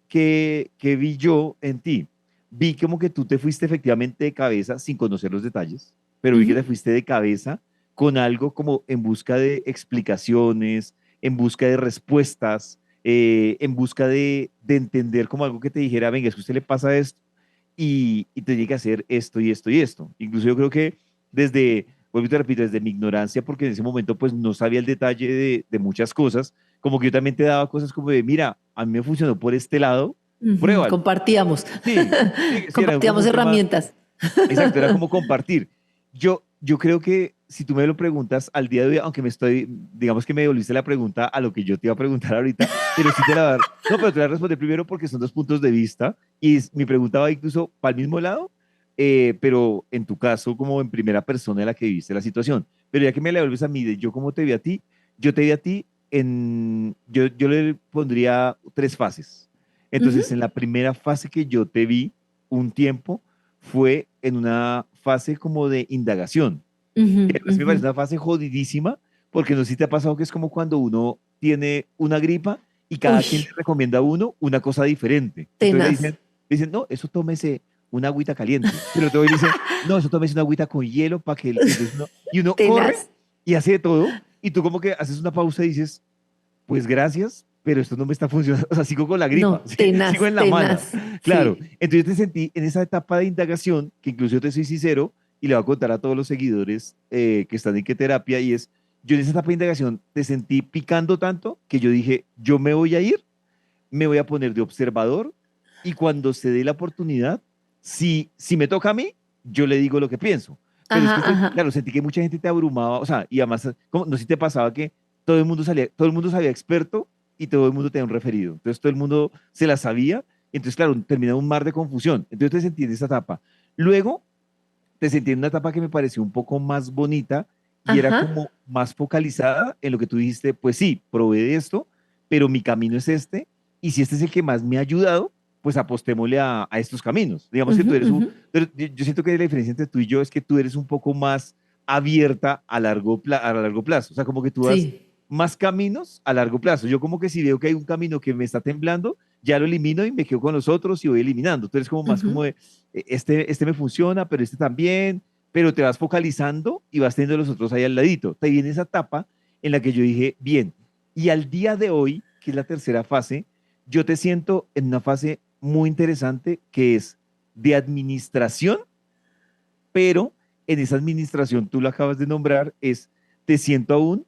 Speaker 1: vi yo en ti, vi como que tú te fuiste efectivamente de cabeza sin conocer los detalles, pero vi que
Speaker 2: Ujú.
Speaker 1: te fuiste de cabeza con algo como en busca de explicaciones, en busca de respuestas, en busca de entender como algo que te dijera, venga, es que a usted le pasa esto y te llega a hacer esto y esto y esto. Incluso yo creo que desde, vuelvo y te repito, desde mi ignorancia, porque en ese momento pues no sabía el detalle de muchas cosas, como que yo también te daba cosas como de, mira, a mí me funcionó por este lado,
Speaker 2: Ujú,
Speaker 1: pruébalo.
Speaker 2: compartíamos,
Speaker 1: Sí, sí, sí, era como
Speaker 2: compartíamos
Speaker 1: un tema.
Speaker 2: herramientas.
Speaker 1: Exacto, era como compartir. Yo creo que si tú me lo preguntas al día de hoy, aunque me estoy, digamos que me devolviste la pregunta a lo que yo te iba a preguntar ahorita, pero sí te la voy a dar. No, pero te la respondí primero porque son dos puntos de vista y mi pregunta va incluso para el mismo lado, pero en tu caso, como en primera persona de la que viviste la situación. Pero ya que me la devuelves a mí, de yo cómo te vi a ti, yo te vi a ti yo le pondría 3 fases.
Speaker 2: Ujú,
Speaker 1: Entonces, en la primera fase que yo te vi un tiempo, fue en una fase como de indagación,
Speaker 2: ujú,
Speaker 1: que además me
Speaker 2: ujú.
Speaker 1: parece una fase jodidísima, porque no sé si te ha pasado que es como cuando uno tiene una gripa y cada quien
Speaker 2: Uy,
Speaker 1: le recomienda a uno una cosa diferente. Entonces
Speaker 2: tenaz,
Speaker 1: le dicen, no, eso tómese una agüita caliente, pero luego le dicen, no, eso tómese una agüita con hielo para que, entonces y uno corre
Speaker 2: tenaz.
Speaker 1: y hace de todo, y tú como que haces una pausa y dices, pues gracias, pero esto no me está funcionando, o sea, sigo con la gripa,
Speaker 2: No,
Speaker 1: ¿sí? Sigo
Speaker 2: tenaz,
Speaker 1: en la mala,
Speaker 2: tenaz.
Speaker 1: claro.
Speaker 2: Sí.
Speaker 1: Entonces te sentí en esa etapa de indagación, que incluso yo te soy sincero, y le voy a contar a todos los seguidores que están en qué terapia, y yo en esa etapa de indagación te sentí picando tanto que yo dije, yo me voy a ir me voy a poner de observador y cuando se dé la oportunidad, si me toca a mí, yo le digo lo que pienso. Pero es
Speaker 2: Ajá,
Speaker 1: que,
Speaker 2: ajá.
Speaker 1: claro, sentí que mucha gente te abrumaba, o sea, y además, como, no sé si te pasaba que todo el mundo sabía experto y todo el mundo tenía un referido. Entonces todo el mundo se la sabía, entonces, claro, termina un mar de confusión. Entonces te sentí en esa etapa. Luego te sentí en una etapa que me pareció un poco más bonita y era
Speaker 2: Ajá.
Speaker 1: como más focalizada en lo que tú dijiste, pues sí, probé de esto, pero mi camino es este, y si este es el que más me ha ayudado, pues apostémosle a estos caminos. Digamos que
Speaker 2: Ujú,
Speaker 1: tú eres
Speaker 2: ujú.
Speaker 1: yo siento que la diferencia entre tú y yo es que tú eres un poco más abierta a largo plazo, o sea, como que tú das
Speaker 2: Sí.
Speaker 1: más caminos a largo plazo. Yo como que si veo que hay un camino que me está temblando, ya lo elimino y me quedo con los otros y voy eliminando. Tú eres como más
Speaker 2: Ujú.
Speaker 1: como de, este me funciona, pero este también, pero te vas focalizando y vas teniendo los otros ahí al ladito. Te viene esa etapa en la que yo dije, bien, y al día de hoy, que es la tercera fase, yo te siento en una fase muy interesante que es de administración, pero en esa administración, tú lo acabas de nombrar, te siento aún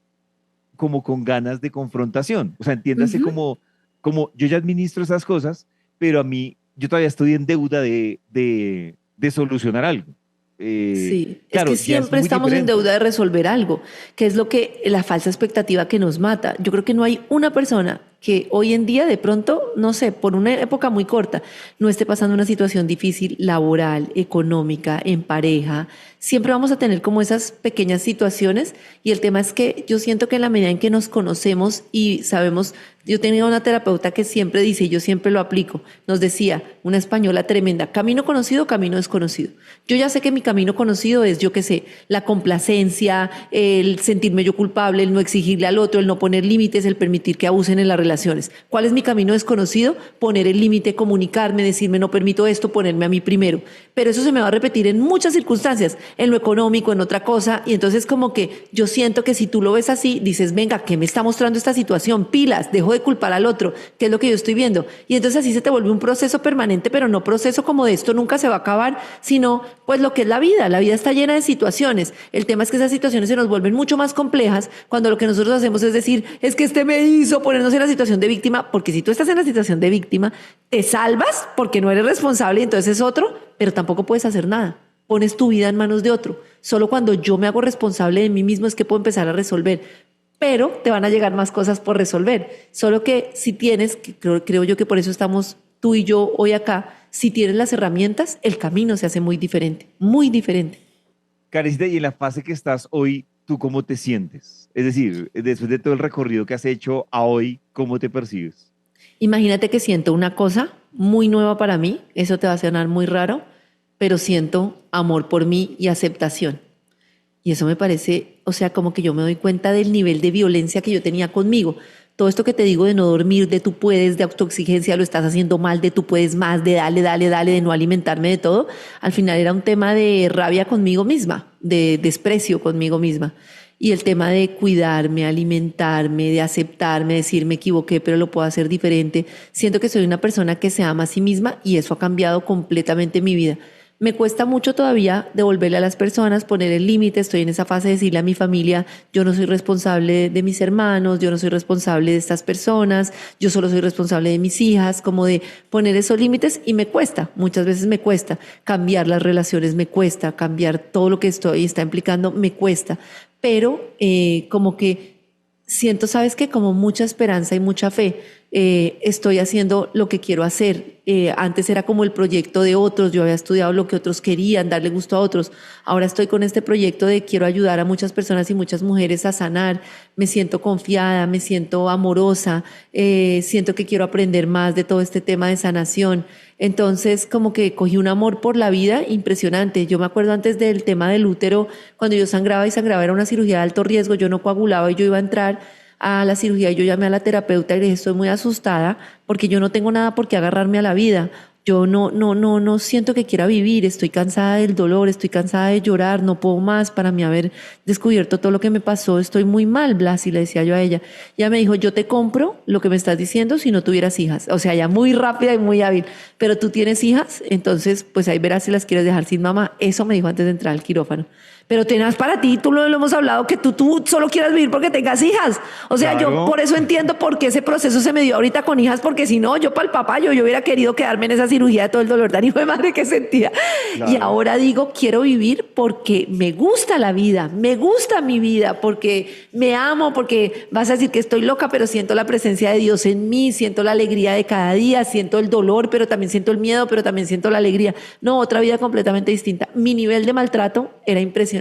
Speaker 1: como con ganas de confrontación. O sea, entiéndase
Speaker 2: Ujú.
Speaker 1: como yo ya administro esas cosas, pero a mí, yo todavía estoy en deuda de solucionar algo.
Speaker 2: Sí, es que
Speaker 1: Claro, ya es
Speaker 2: siempre
Speaker 1: muy
Speaker 2: estamos en deuda
Speaker 1: diferente.
Speaker 2: de resolver algo, que es lo que la falsa expectativa que nos mata. Yo creo que no hay una persona que hoy en día de pronto, no sé, por una época muy corta, no esté pasando una situación difícil laboral, económica, en pareja. Siempre vamos a tener como esas pequeñas situaciones y el tema es que yo siento que en la medida en que nos conocemos y sabemos, yo tenía una terapeuta que siempre dice, y yo siempre lo aplico, nos decía, una española tremenda, camino conocido, camino desconocido. Yo ya sé que mi camino conocido es, yo qué sé, la complacencia, el sentirme yo culpable, el no exigirle al otro, el no poner límites, el permitir que abusen en las relaciones. ¿Cuál es mi camino desconocido? Poner el límite, comunicarme, decirme no permito esto, ponerme a mí primero. Pero eso se me va a repetir en muchas circunstancias, en lo económico, en otra cosa, y entonces como que yo siento que si tú lo ves así, dices, venga, ¿qué me está mostrando esta situación? Pilas, dejo de culpar al otro, ¿qué es lo que yo estoy viendo? Y entonces así se te vuelve un proceso permanente, pero no proceso como de esto nunca se va a acabar, sino pues lo que es la vida. La vida está llena de situaciones. El tema es que esas situaciones se nos vuelven mucho más complejas cuando lo que nosotros hacemos es decir, es que este me hizo ponernos en la situación de víctima, porque si tú estás en la situación de víctima, te salvas porque no eres responsable y entonces es otro, pero tampoco puedes hacer nada. Pones tu vida en manos de otro. Solo cuando yo me hago responsable de mí mismo es que puedo empezar a resolver. Pero te van a llegar más cosas por resolver. Solo que si tienes, que creo yo que por eso estamos tú y yo hoy acá, si tienes las herramientas, el camino se hace muy diferente, muy diferente.
Speaker 1: Carecita, y en la fase que estás hoy, ¿tú cómo te sientes? Es decir, después de todo el recorrido que has hecho a hoy, ¿cómo te percibes?
Speaker 2: Imagínate que siento una cosa muy nueva para mí, eso te va a sonar muy raro, pero siento amor por mí y aceptación. Y eso me parece, o sea, como que yo me doy cuenta del nivel de violencia que yo tenía conmigo. Todo esto que te digo de no dormir, de tú puedes, de autoexigencia, lo estás haciendo mal, de tú puedes más, de dale, dale, dale, de no alimentarme de todo, al final era un tema de rabia conmigo misma, de desprecio conmigo misma. Y el tema de cuidarme, alimentarme, de aceptarme, decir me equivoqué, pero lo puedo hacer diferente. Siento que soy una persona que se ama a sí misma y eso ha cambiado completamente mi vida. Me cuesta mucho todavía devolverle a las personas, poner el límite, estoy en esa fase de decirle a mi familia, yo no soy responsable de mis hermanos, yo no soy responsable de estas personas, yo solo soy responsable de mis hijas, como de poner esos límites y me cuesta, muchas veces me cuesta, cambiar las relaciones me cuesta, cambiar todo lo que estoy está implicando me cuesta, pero como que siento, sabes que como mucha esperanza y mucha fe, estoy haciendo lo que quiero hacer. Antes era como el proyecto de otros, yo había estudiado lo que otros querían, darle gusto a otros. Ahora estoy con este proyecto de quiero ayudar a muchas personas y muchas mujeres a sanar. Me siento confiada, me siento amorosa, siento que quiero aprender más de todo este tema de sanación. Entonces, como que cogí un amor por la vida impresionante. Yo me acuerdo antes del tema del útero, cuando yo sangraba y sangraba, era una cirugía de alto riesgo, yo no coagulaba y yo iba a entrar a la cirugía y yo llamé a la terapeuta y le dije, estoy muy asustada porque yo no tengo nada por qué agarrarme a la vida. Yo no siento que quiera vivir, estoy cansada del dolor, estoy cansada de llorar, no puedo más para mí haber descubierto todo lo que me pasó, estoy muy mal, Blas, y le decía yo a ella. Ella me dijo, yo te compro lo que me estás diciendo si no tuvieras hijas. O sea, ella muy rápida y muy hábil, pero tú tienes hijas, entonces pues ahí verás si las quieres dejar sin mamá. Eso me dijo antes de entrar al quirófano. Pero tenaz para ti, tú lo hemos hablado, que tú solo quieras vivir porque tengas hijas. O sea, yo
Speaker 1: Claro.
Speaker 2: por eso entiendo por qué ese proceso se me dio ahorita con hijas, porque si no, yo para el papá, yo hubiera querido quedarme en esa cirugía de todo el dolor tan hijo de madre que sentía. Y
Speaker 1: Claro.
Speaker 2: ahora digo, quiero vivir porque me gusta la vida, me gusta mi vida, porque me amo, porque vas a decir que estoy loca, pero siento la presencia de Dios en mí, siento la alegría de cada día, siento el dolor, pero también siento el miedo, pero también siento la alegría. No, otra vida completamente distinta. Mi nivel de maltrato era impresionante.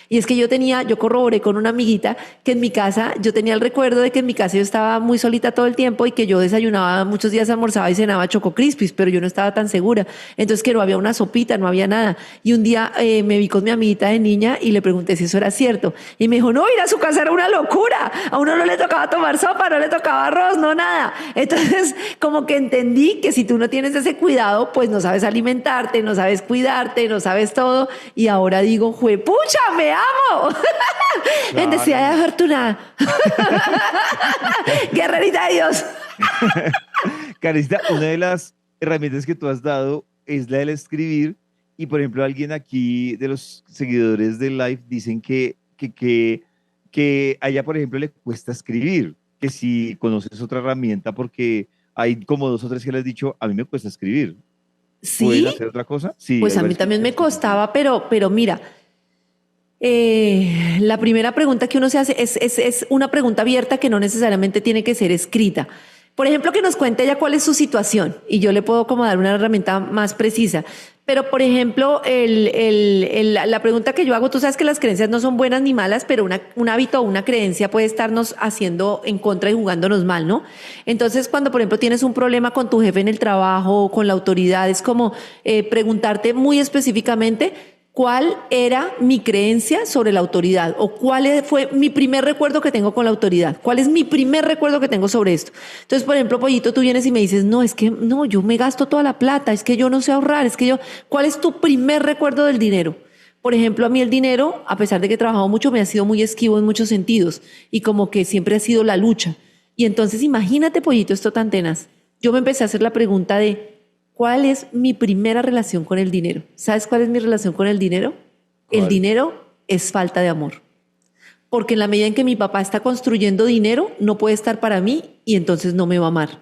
Speaker 2: Y es que yo corroboré con una amiguita que en mi casa, yo tenía el recuerdo de que en mi casa yo estaba muy solita todo el tiempo y que yo desayunaba, muchos días almorzaba y cenaba Choco Crispies, pero yo no estaba tan segura. Entonces que no había una sopita, no había nada. Y un día me vi con mi amiguita de niña y le pregunté si eso era cierto. Y me dijo, no, ir a su casa era una locura. A uno no le tocaba tomar sopa, no le tocaba arroz, no nada. Entonces como que entendí que si tú no tienes ese cuidado, pues no sabes alimentarte, no sabes cuidarte, no sabes todo. Y ahora digo, juepucha, me amo. Bendecida y afortunada. Guerrerita de Dios.
Speaker 1: Karencita, una de las herramientas que tú has dado es la del escribir. Y por ejemplo, alguien aquí de los seguidores del live dicen que a ella, por ejemplo, le cuesta escribir, que si conoces otra herramienta, porque hay como dos o tres que le has dicho, a mí me cuesta escribir. ¿Pueden
Speaker 2: Sí,
Speaker 1: hacer otra cosa? Sí,
Speaker 2: pues
Speaker 1: hay
Speaker 2: a mí
Speaker 1: varios que
Speaker 2: también
Speaker 1: dicen
Speaker 2: me
Speaker 1: que les cuesta escribir.
Speaker 2: costaba, pero mira, la primera pregunta que uno se hace es una pregunta abierta que no necesariamente tiene que ser escrita. Por ejemplo, que nos cuente ella cuál es su situación y yo le puedo como dar una herramienta más precisa. Pero, por ejemplo, la pregunta que yo hago, tú sabes que las creencias no son buenas ni malas, pero un hábito o una creencia puede estarnos haciendo en contra y jugándonos mal, ¿no? Entonces, cuando, por ejemplo, tienes un problema con tu jefe en el trabajo o con la autoridad, es como preguntarte muy específicamente cuál era mi creencia sobre la autoridad o fue mi primer recuerdo que tengo con la autoridad, cuál es mi primer recuerdo que tengo sobre esto. Entonces, por ejemplo, Pollito, tú vienes y me dices, no, es que no, yo me gasto toda la plata, es que yo no sé ahorrar, es que yo, ¿cuál es tu primer recuerdo del dinero? Por ejemplo, a mí el dinero, a pesar de que he trabajado mucho, me ha sido muy esquivo en muchos sentidos y como que siempre ha sido la lucha. Y entonces, imagínate, Pollito, esto tan tenaz. Yo me empecé a hacer la pregunta de, ¿cuál es mi primera relación con el dinero? ¿Sabes cuál es mi relación con el dinero? El
Speaker 1: ¿Cuál?
Speaker 2: dinero es falta de amor. Porque en la medida en que mi papá está construyendo dinero, no puede estar para mí y entonces no me va a amar.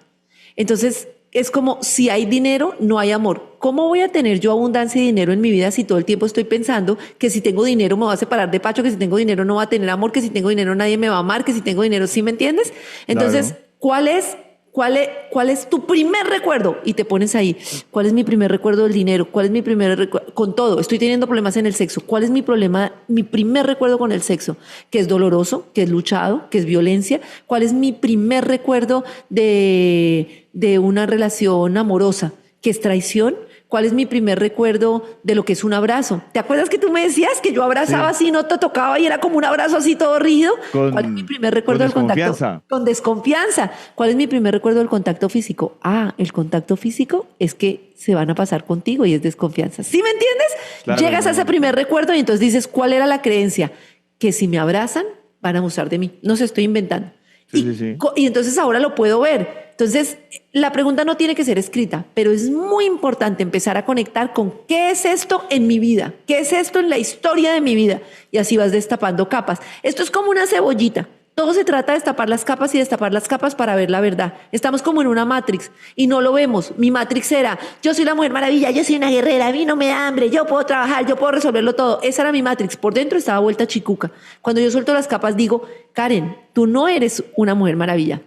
Speaker 2: Entonces, es como si hay dinero, no hay amor. ¿Cómo voy a tener yo abundancia de dinero en mi vida si todo el tiempo estoy pensando que si tengo dinero me va a separar de Pacho, que si tengo dinero no va a tener amor, que si tengo dinero nadie me va a amar, que si tengo dinero, ¿sí me entiendes? Entonces,
Speaker 1: Claro.
Speaker 2: ¿cuál es tu primer recuerdo? Y te pones ahí, ¿cuál es mi primer recuerdo del dinero? ¿Cuál es mi primer recuerdo? Con todo, estoy teniendo problemas en el sexo. ¿Cuál es mi problema, mi primer recuerdo con el sexo? ¿Que es doloroso? ¿Que es luchado? ¿Que es violencia? ¿Cuál es mi primer recuerdo de una relación amorosa? ¿Que es traición? ¿Cuál es mi primer recuerdo de lo que es un abrazo? ¿Te acuerdas que tú me decías que yo abrazaba
Speaker 1: Sí.
Speaker 2: así, no te tocaba y era como un abrazo así todo rígido? ¿Cuál es mi primer recuerdo del contacto?
Speaker 1: Desconfianza.
Speaker 2: Con desconfianza. ¿Cuál es mi primer recuerdo del contacto físico? Ah, el contacto físico es que se van a pasar contigo y es desconfianza. ¿Sí me entiendes?
Speaker 1: Claro,
Speaker 2: Llegas a ese
Speaker 1: no.
Speaker 2: primer recuerdo y entonces dices, ¿cuál era la creencia? Que si me abrazan, van a abusar de mí. No se estoy inventando.
Speaker 1: Sí,
Speaker 2: Y,
Speaker 1: sí, sí.
Speaker 2: y entonces ahora lo puedo ver. Entonces, la pregunta no tiene que ser escrita, pero es muy importante empezar a conectar con qué es esto en mi vida, qué es esto en la historia de mi vida. Y así vas destapando capas. Esto es como una cebollita. Todo se trata de destapar las capas y destapar las capas para ver la verdad. Estamos como en una Matrix y no lo vemos. Mi Matrix era, yo soy la Mujer Maravilla, yo soy una guerrera, a mí no me da hambre, yo puedo trabajar, yo puedo resolverlo todo. Esa era mi Matrix. Por dentro estaba vuelta chicuca. Cuando yo suelto las capas digo, Karen, tú no eres una Mujer Maravilla.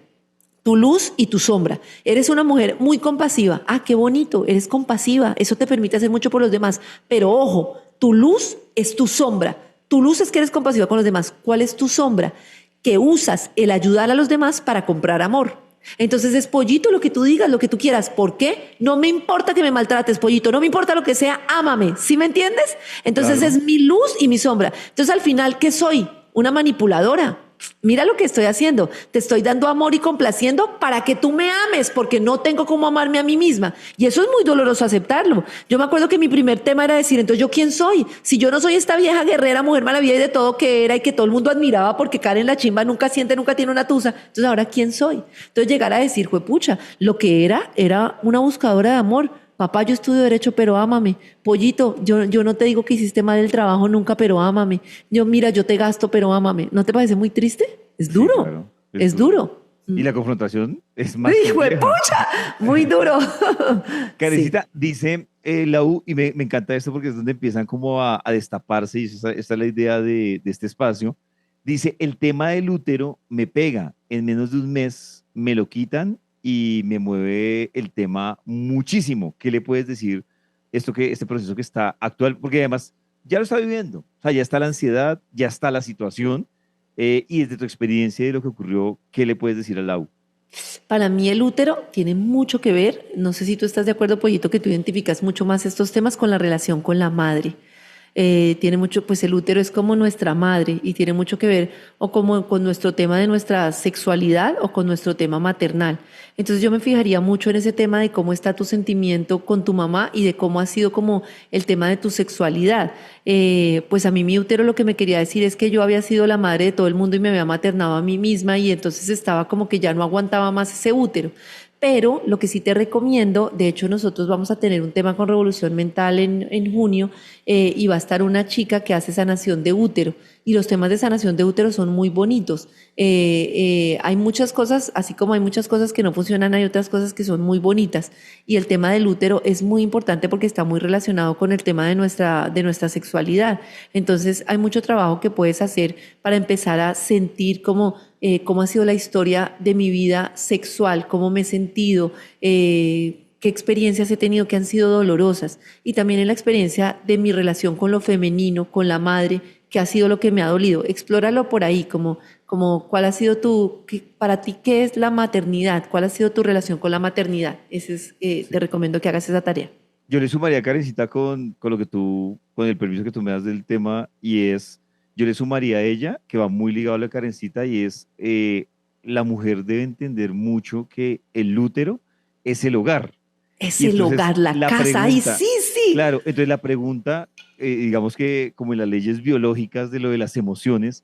Speaker 2: Tu luz y tu sombra. Eres una mujer muy compasiva. Ah, qué bonito, eres compasiva. Eso te permite hacer mucho por los demás. Pero ojo, tu luz es tu sombra. Tu luz es que eres compasiva con los demás. ¿Cuál es tu sombra? Que usas el ayudar a los demás para comprar amor. Entonces es Pollito lo que tú digas, lo que tú quieras. ¿Por qué? No me importa que me maltrates, Pollito. No me importa lo que sea, ámame. ¿Sí me entiendes? Entonces
Speaker 1: Claro.
Speaker 2: es mi luz y mi sombra. Entonces al final, ¿qué soy? Una manipuladora. Mira lo que estoy haciendo. Te estoy dando amor y complaciendo para que tú me ames, porque no tengo cómo amarme a mí misma. Y eso es muy doloroso aceptarlo. Yo me acuerdo que mi primer tema era decir, entonces, ¿yo quién soy? Si yo no soy esta vieja guerrera, mujer maravilla y de todo que era y que todo el mundo admiraba porque Karen la chimba nunca siente, nunca tiene una tusa. Entonces, ¿ahora quién soy? Entonces, llegar a decir, juepucha, lo que era una buscadora de amor. papá, yo estudio derecho, pero ámame. Pollito, yo no te digo que hiciste mal el trabajo nunca, pero ámame. Mira, yo te gasto, pero ámame. ¿No te parece muy triste? Es
Speaker 1: Sí,
Speaker 2: duro,
Speaker 1: claro, es
Speaker 2: es
Speaker 1: duro.
Speaker 2: duro.
Speaker 1: Y la confrontación es más
Speaker 2: ¡Hijo de
Speaker 1: compleja.
Speaker 2: pucha! Muy duro. Sí.
Speaker 1: Karencita, dice la U, y me encanta esto porque es donde empiezan como a destaparse, y esta es la idea de este espacio. Dice, el tema del útero me pega, en menos de un mes me lo quitan y me mueve el tema muchísimo. ¿Qué le puedes decir este proceso que está actual? Porque además ya lo está viviendo, o sea, ya está la ansiedad, ya está la situación, y desde tu experiencia y de lo que ocurrió, ¿qué le puedes decir a la U?
Speaker 2: Para mí el útero tiene mucho que ver, no sé si tú estás de acuerdo, Pollito, que tú identificas mucho más estos temas con la relación con la madre. Tiene mucho, pues el útero es como nuestra madre y tiene mucho que ver o como con nuestro tema de nuestra sexualidad o con nuestro tema maternal. Entonces yo me fijaría mucho en ese tema de cómo está tu sentimiento con tu mamá y de cómo ha sido como el tema de tu sexualidad. Pues a mí mi útero lo que me quería decir es que yo había sido la madre de todo el mundo y me había maternado a mí misma y entonces estaba como que ya no aguantaba más ese útero. Pero lo que sí te recomiendo, de hecho nosotros vamos a tener un tema con Revolución Mental en junio, y va a estar una chica que hace sanación de útero y los temas de sanación de útero son muy bonitos. Hay muchas cosas, así como hay muchas cosas que no funcionan, hay otras cosas que son muy bonitas y el tema del útero es muy importante porque está muy relacionado con el tema de nuestra sexualidad. Entonces hay mucho trabajo que puedes hacer para empezar a sentir cómo ha sido la historia de mi vida sexual, cómo me he sentido, qué experiencias he tenido que han sido dolorosas y también en la experiencia de mi relación con lo femenino, con la madre, que ha sido lo que me ha dolido. Explóralo por ahí, como cuál ha sido para ti, qué es la maternidad, cuál ha sido tu relación con la maternidad. Te recomiendo que hagas esa tarea.
Speaker 1: Yo le sumaría, Karencita, con lo que con el permiso que tú me das del tema, yo le sumaría a ella, que va muy ligado a la Karencita, y es, la mujer debe entender mucho que el útero es el hogar.
Speaker 2: Es
Speaker 1: Y
Speaker 2: el
Speaker 1: entonces
Speaker 2: hogar, la
Speaker 1: la
Speaker 2: casa. Ay,
Speaker 1: pregunta,
Speaker 2: sí, sí.
Speaker 1: claro, entonces la pregunta, digamos que como en las leyes biológicas de lo de las emociones,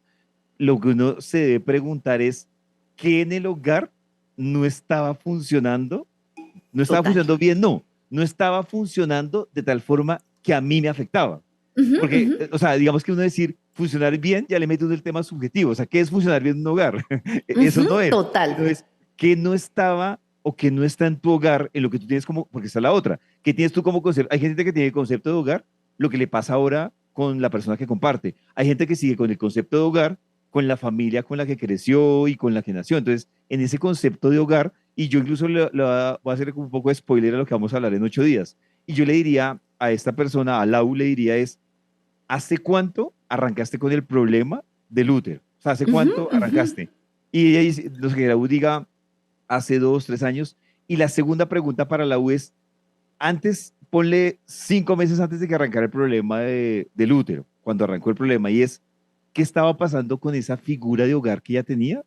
Speaker 1: lo que uno se debe preguntar es, ¿qué en el hogar no estaba funcionando? No estaba
Speaker 2: Total.
Speaker 1: funcionando bien, no estaba funcionando de tal forma que a mí me afectaba.
Speaker 2: Ujú,
Speaker 1: Porque,
Speaker 2: ujú.
Speaker 1: o sea, digamos que uno decir funcionar bien, ya le mete uno el tema subjetivo. O sea, ¿qué es funcionar bien en un hogar? Eso no
Speaker 2: Ujú,
Speaker 1: es.
Speaker 2: total.
Speaker 1: Sino es qué no estaba o qué no está en tu hogar, en lo que tú tienes como, porque está la otra. ¿Qué tienes tú como concepto? Hay gente que tiene el concepto de hogar, lo que le pasa ahora con la persona que comparte. Hay gente que sigue con el concepto de hogar, con la familia con la que creció y con la que nació. Entonces, en ese concepto de hogar, y yo incluso voy a hacer un poco de spoiler a lo que vamos a hablar en 8 días. Y yo le diría a esta persona, a Lau, le diría es, ¿hace cuánto arrancaste con el problema del útero? O sea, ¿hace
Speaker 2: Ujú,
Speaker 1: cuánto
Speaker 2: ujú.
Speaker 1: arrancaste? Y ella dice, no sé, que la U diga, hace 2, 3 años. Y la segunda pregunta para la U es, antes, ponle 5 meses antes de que arrancara el problema del útero, cuando arrancó el problema, y es, ¿qué estaba pasando con esa figura de hogar que ella tenía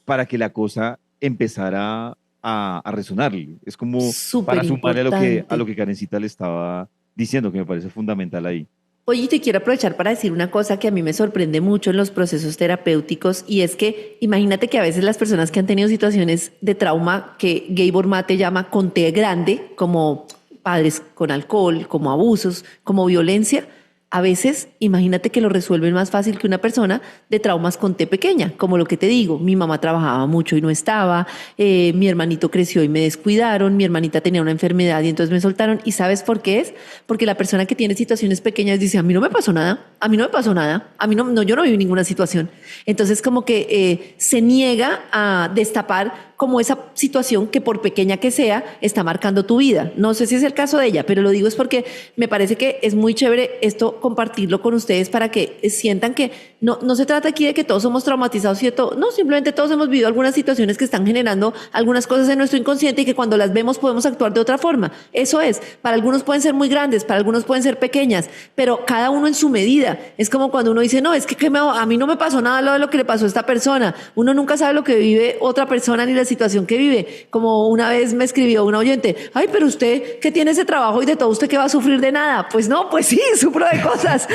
Speaker 1: para que la cosa empezara a resonarle? Es como
Speaker 2: Súper
Speaker 1: para sumarle a
Speaker 2: importante.
Speaker 1: lo que Karencita le estaba diciendo, que me parece fundamental ahí.
Speaker 2: Oye, te quiero aprovechar para decir una cosa que a mí me sorprende mucho en los procesos terapéuticos y es que imagínate que a veces las personas que han tenido situaciones de trauma que Gabor Mate llama con T grande, como padres con alcohol, como abusos, como violencia, a veces imagínate que lo resuelven más fácil que una persona de traumas con T pequeña, como lo que te digo, mi mamá trabajaba mucho y no estaba, mi hermanito creció y me descuidaron, mi hermanita tenía una enfermedad y entonces me soltaron. ¿Y sabes por qué es? Porque la persona que tiene situaciones pequeñas dice, a mí no me pasó nada, a mí no me pasó nada, a mí no, yo no viví ninguna situación. Entonces como que se niega a destapar como esa situación que por pequeña que sea está marcando tu vida. No sé si es el caso de ella, pero lo digo es porque me parece que es muy chévere esto compartirlo con ustedes para que sientan que no se trata aquí de que todos somos traumatizados y de todo, no, simplemente todos hemos vivido algunas situaciones que están generando algunas cosas en nuestro inconsciente y que cuando las vemos podemos actuar de otra forma. Eso es, para algunos pueden ser muy grandes, para algunos pueden ser pequeñas, pero cada uno en su medida. Es como cuando uno dice, no, es que a mí no me pasó nada de lo que le pasó a esta persona. Uno nunca sabe lo que vive otra persona ni la situación que vive. Como una vez me escribió una oyente, ay, pero usted que tiene ese trabajo y de todo, ¿usted que va a sufrir de nada? Pues no, pues sí, sufro de cosas.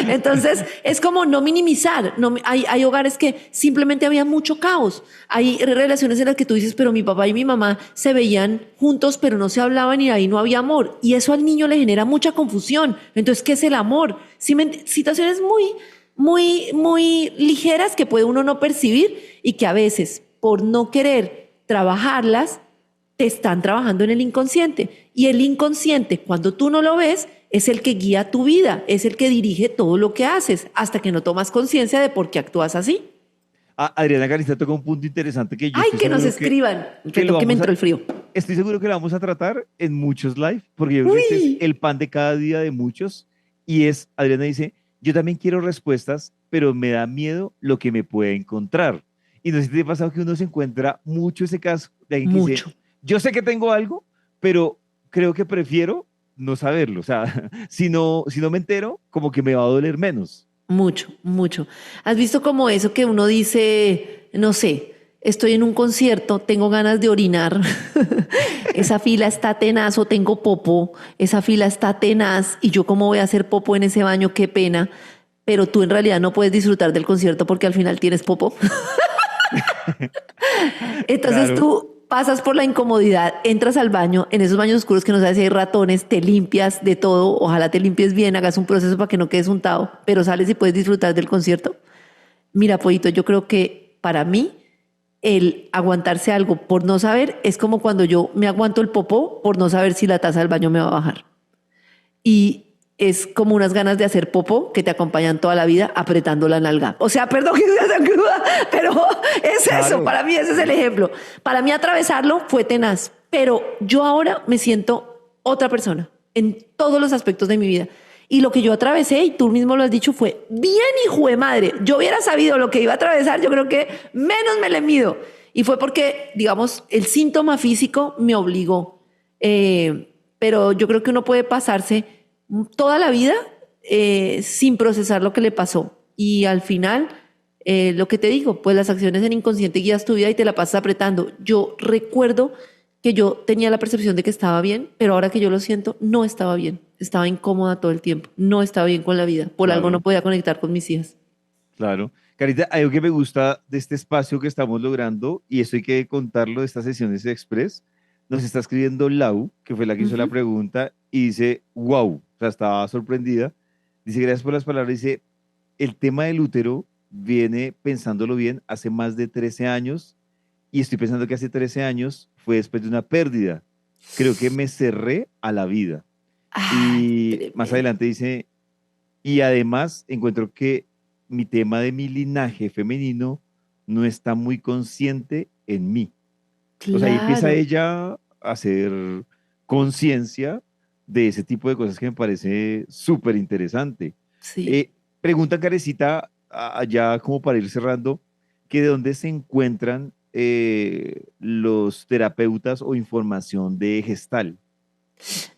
Speaker 2: Entonces, es como no minimizar. No, hay hogares que simplemente había mucho caos. Hay relaciones en las que tú dices, pero mi papá y mi mamá se veían juntos, pero no se hablaban y ahí no había amor. Y eso al niño le genera mucha confusión. Entonces, ¿qué es el amor? Situaciones muy ligeras que puede uno no percibir y que a veces, por no querer trabajarlas, te están trabajando en el inconsciente. Y el inconsciente, cuando tú no lo ves, es el que guía tu vida, es el que dirige todo lo que haces, hasta que no tomas conciencia de por qué actúas así.
Speaker 1: Adriana Carista toca un punto interesante que yo
Speaker 2: Ay,
Speaker 1: estoy
Speaker 2: que nos
Speaker 1: seguro
Speaker 2: escriban,
Speaker 1: que lo
Speaker 2: que me
Speaker 1: vamos
Speaker 2: entró
Speaker 1: a,
Speaker 2: el frío.
Speaker 1: estoy seguro que lo vamos a tratar en muchos live, porque yo creo que este es
Speaker 2: Uy,
Speaker 1: el pan de cada día de muchos. Y es, Adriana dice, yo también quiero respuestas, pero me da miedo lo que me puede encontrar. Y no sé si te ha pasado que uno se encuentra mucho ese caso de alguien que dice,
Speaker 2: mucho.
Speaker 1: yo sé que tengo algo, pero creo que prefiero no saberlo. O sea, si no me entero, como que me va a doler menos.
Speaker 2: Mucho, mucho. ¿Has visto como eso que uno dice, no sé, estoy en un concierto, tengo ganas de orinar, esa fila está tenaz o tengo popo, esa fila está tenaz y yo cómo voy a hacer popo en ese baño, qué pena, pero tú en realidad no puedes disfrutar del concierto porque al final tienes popo? Entonces
Speaker 1: Claro,
Speaker 2: tú pasas por la incomodidad, entras al baño, en esos baños oscuros que no sabes si hay ratones, te limpias de todo, ojalá te limpies bien, hagas un proceso para que no quedes untado, pero sales y puedes disfrutar del concierto. Mira, Pollito, yo creo que para mí el aguantarse algo por no saber es como cuando yo me aguanto el popó por no saber si la taza del baño me va a bajar. Y es como unas ganas de hacer popó que te acompañan toda la vida apretando la nalga. O sea, perdón que sea tan cruda, pero es eso,
Speaker 1: claro.
Speaker 2: para mí ese es el ejemplo. Para mí atravesarlo fue tenaz, pero yo ahora me siento otra persona en todos los aspectos de mi vida. Y lo que yo atravesé, y tú mismo lo has dicho, fue bien hijo de madre. Yo hubiera sabido lo que iba a atravesar, yo creo que menos me le mido. Y fue porque, digamos, el síntoma físico me obligó. Pero yo creo que uno puede pasarse toda la vida sin procesar lo que le pasó. Y al final, lo que te digo, pues las acciones en inconsciente guías tu vida y te la pasas apretando. Yo recuerdo que yo tenía la percepción de que estaba bien, pero ahora que yo lo siento, no estaba bien. Estaba incómoda todo el tiempo. No estaba bien con la vida. Por algo no
Speaker 1: Claro.
Speaker 2: podía conectar con mis hijas.
Speaker 1: Claro. Carita, hay algo que me gusta de este espacio que estamos logrando, y esto hay que contarlo de estas sesiones de Express. Nos está escribiendo Lau, que fue la que hizo la
Speaker 2: Ujú.
Speaker 1: pregunta, y dice, wow, o sea, estaba sorprendida. Dice, gracias por las palabras. Dice, el tema del útero viene pensándolo bien hace más de 13 años, y estoy pensando que hace 13 años fue después de una pérdida. Creo que me cerré a la vida.
Speaker 2: Ay,
Speaker 1: Y más
Speaker 2: tremendo.
Speaker 1: adelante dice, y además encuentro que mi tema de mi linaje femenino no está muy consciente en mí. O sea, ahí empieza
Speaker 2: Claro,
Speaker 1: ella a hacer conciencia de ese tipo de cosas que me parece súper interesante.
Speaker 2: sí.
Speaker 1: Pregunta Carecita, allá como para ir cerrando, que de dónde se encuentran los terapeutas o información de Gestal.